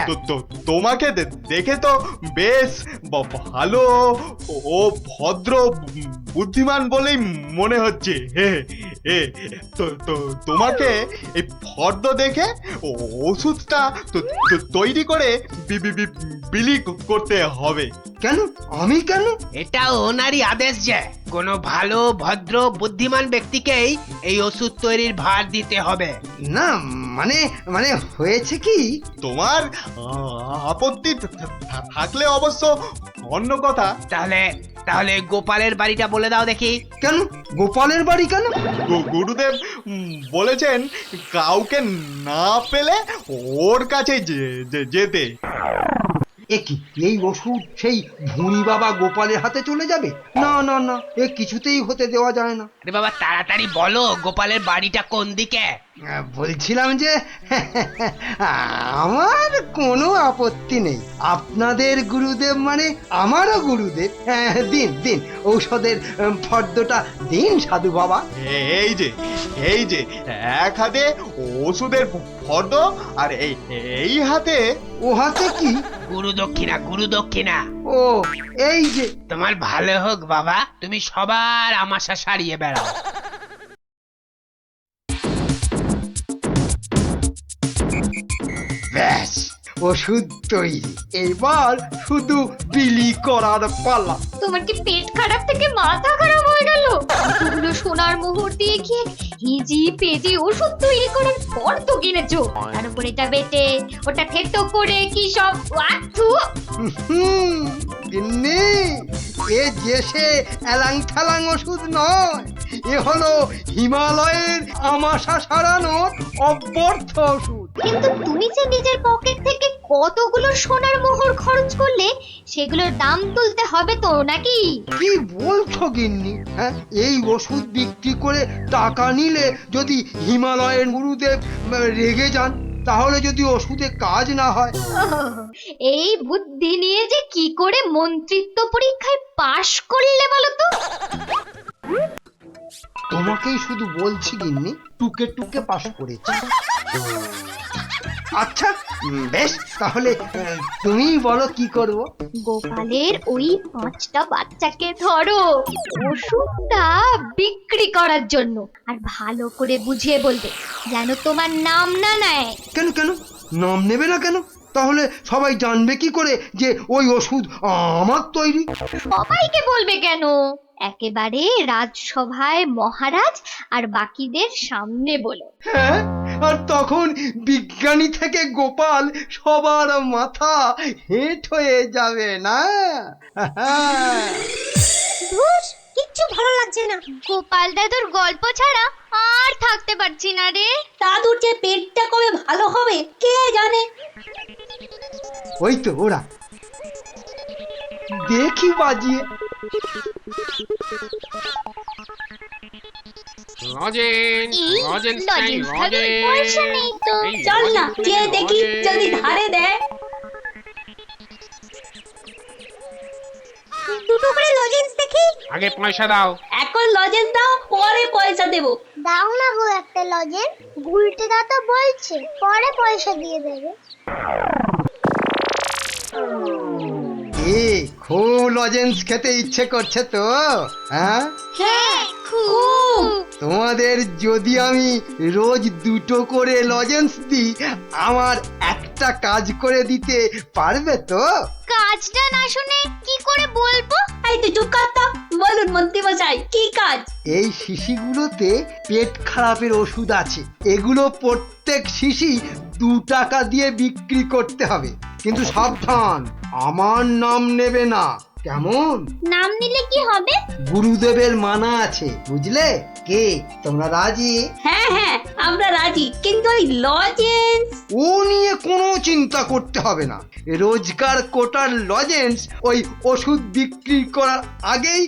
তোমাকে দেখে তো বেশ ভালো ও ভদ্র বুদ্ধিমান বলেই মনে হচ্ছে। তোমাকে এই ফর্দ দেখে ওষুধটা তৈরি করে বিলি করতে হবে। কেন আমি কেন? এটা ওনারই আদেশ যে কোনো ভালো ভদ্র বুদ্ধিমান ব্যক্তিকেই এই ওষুধ তৈরির ভার দিতে হবে। না মানে মানে হয়েছে কি, তোমার আপত্তি থাকলে অবশ্য অন্য কথা। তাহলে গোপালের বাড়িটা বলে দাও দেখি। কেন গোপালের বাড়ি কেন? গুরুদেব বলেছেন কাউকে না পেলে ওর কাছে যেতে। কি এই ওষুধ সেই ভুঁড়ি বাবা গোপালের হাতে চলে যাবে? না না না, এ কিছুতেই হতে দেওয়া যায় না। আরে বাবা তাড়াতাড়ি বলো, গোপালের বাড়িটা কোন দিকে? বলছিলাম যে আমার কোনো আপত্তি নেই। আপনাদের গুরুদেব মানে আমারও গুরুদেব। দিন দিন ঔষধের ফর্দটা দিন সাধু বাবা। এই যে এক হাতে ওষুধের ফর্দ, আর এই হাতে। ও হাতে কি? গুরু দক্ষিণা, গুরু দক্ষিণা। ও এই যে। তোমার ভালো হোক বাবা, তুমি সবার আমাশা সারিয়ে বেড়াও। ব্যাস, ওষুধ তৈরি। এবার শুধু বিলি করার পালা। তোমার কি পেট খারাপ থেকে মাথা খারাপ হয়ে গেল? এতগুলো সোনার মোহর দিয়ে কি হিজি পেজি ওষুধ তৈরি করার পর তো কিনেছো, তার উপর এটা বেটে ওটা থেতো করে কি সব ওয়াথু। গিন্নি, এ যে সে এলাং থালাং ওষুধ নয়, এ হলো হিমালয়ের আমাশা সারানোর অব্যর্থ ওষুধ। কিন্তু তুমি যে নিজের পকেট থেকে কতগুলো সোনার মোহর খরচ করলে, সেগুলোর দাম তুলতে হবে তো নাকি? কি বলছো গিন্নি? হ্যাঁ, এই ওষুধ বিক্রি করে টাকা নিলে যদি হিমালয়ের গুরুদেব রেগে যান, তাহলে যদি ওষুধে কাজ না হয়। এই বুদ্ধি নিয়ে যে কি করে মন্ত্রিত্ব পরীক্ষায় পাশ করলে বলো তো? তোমাকেই শুধু বলছি গিন্নি, টুকে টুকে পাশ করেছি। আচ্ছা বেশ, তাহলে তুমি বলো কি করব? গোপালের ওই 5টা বাচ্চাকে ধরো ওষুধটা বিক্রি করার জন্য, আর ভালো করে বুঝিয়ে বলবে যেন তোমার নাম না নেয়। কেন কেন নাম নেবে না কেন? তাহলে সবাই জানবে কি করে যে ওই ওষুধ আমার তৈরি? সবাইকে বলবে কেন, একেবারে রাজসভায় মহারাজ আর বাকিদের সামনে বলো। হ্যাঁ, আর তখন বিজ্ঞানী থেকে গোপাল সবার মাথা হেঁট হয়ে যাবে না? ধুস, কিচ্ছু ভালো লাগছে না। গোপাল দাদুর গল্প ছাড়া আর থাকতে পারছি না রে। দাদুর যে পেটটা কবে ভালো হবে কে জানে। ওই তো ওরা, দেখি বাজিয়ে। পয়সা নেই তো। চল না যে দেখি যদি ধারে দেয়। দুটো করে লজেন্স দেখি। আগে পয়সা দাও। এখন লজেন্স দাও, পরে পয়সা দেবো। দাও না গো একটা লজেন, গুলটে দা তো বলছে পরে পয়সা দিয়ে দেবে। খুব লজেন্স খেতে ইচ্ছে করছে তো? হ্যাঁ হ্যাঁ খুব। তোমাদের যদি আমি রোজ দুটো করে লজেন্স দিই, আমার একটা কাজ করে দিতে পারবে তো? কাজটা না শুনে কি করে বলবো? এই তো চুপ কর তো। বলুন মন্ত্রী মশাই, কি কাজ? এই শিশিগুলোতে পেট খারাপের ওষুধ আছে, এগুলো প্রত্যেক শিশি 2 টাকা দিয়ে বিক্রি করতে হবে, কিন্তু সাবধান, আমার নাম নেবে না, কেমন? নাম নিলে কি হবে? গুরুদেবের মানা আছে, বুঝলে? কে তোমরা রাজি? হ্যাঁ হ্যাঁ আমরা রাজি, কিন্তু ওই লজেন্স। ও নিয়ে কোনো চিন্তা করতে হবে না, রোজকার কোটার লজেন্স ওই ওষুধ বিক্রি করার আগেই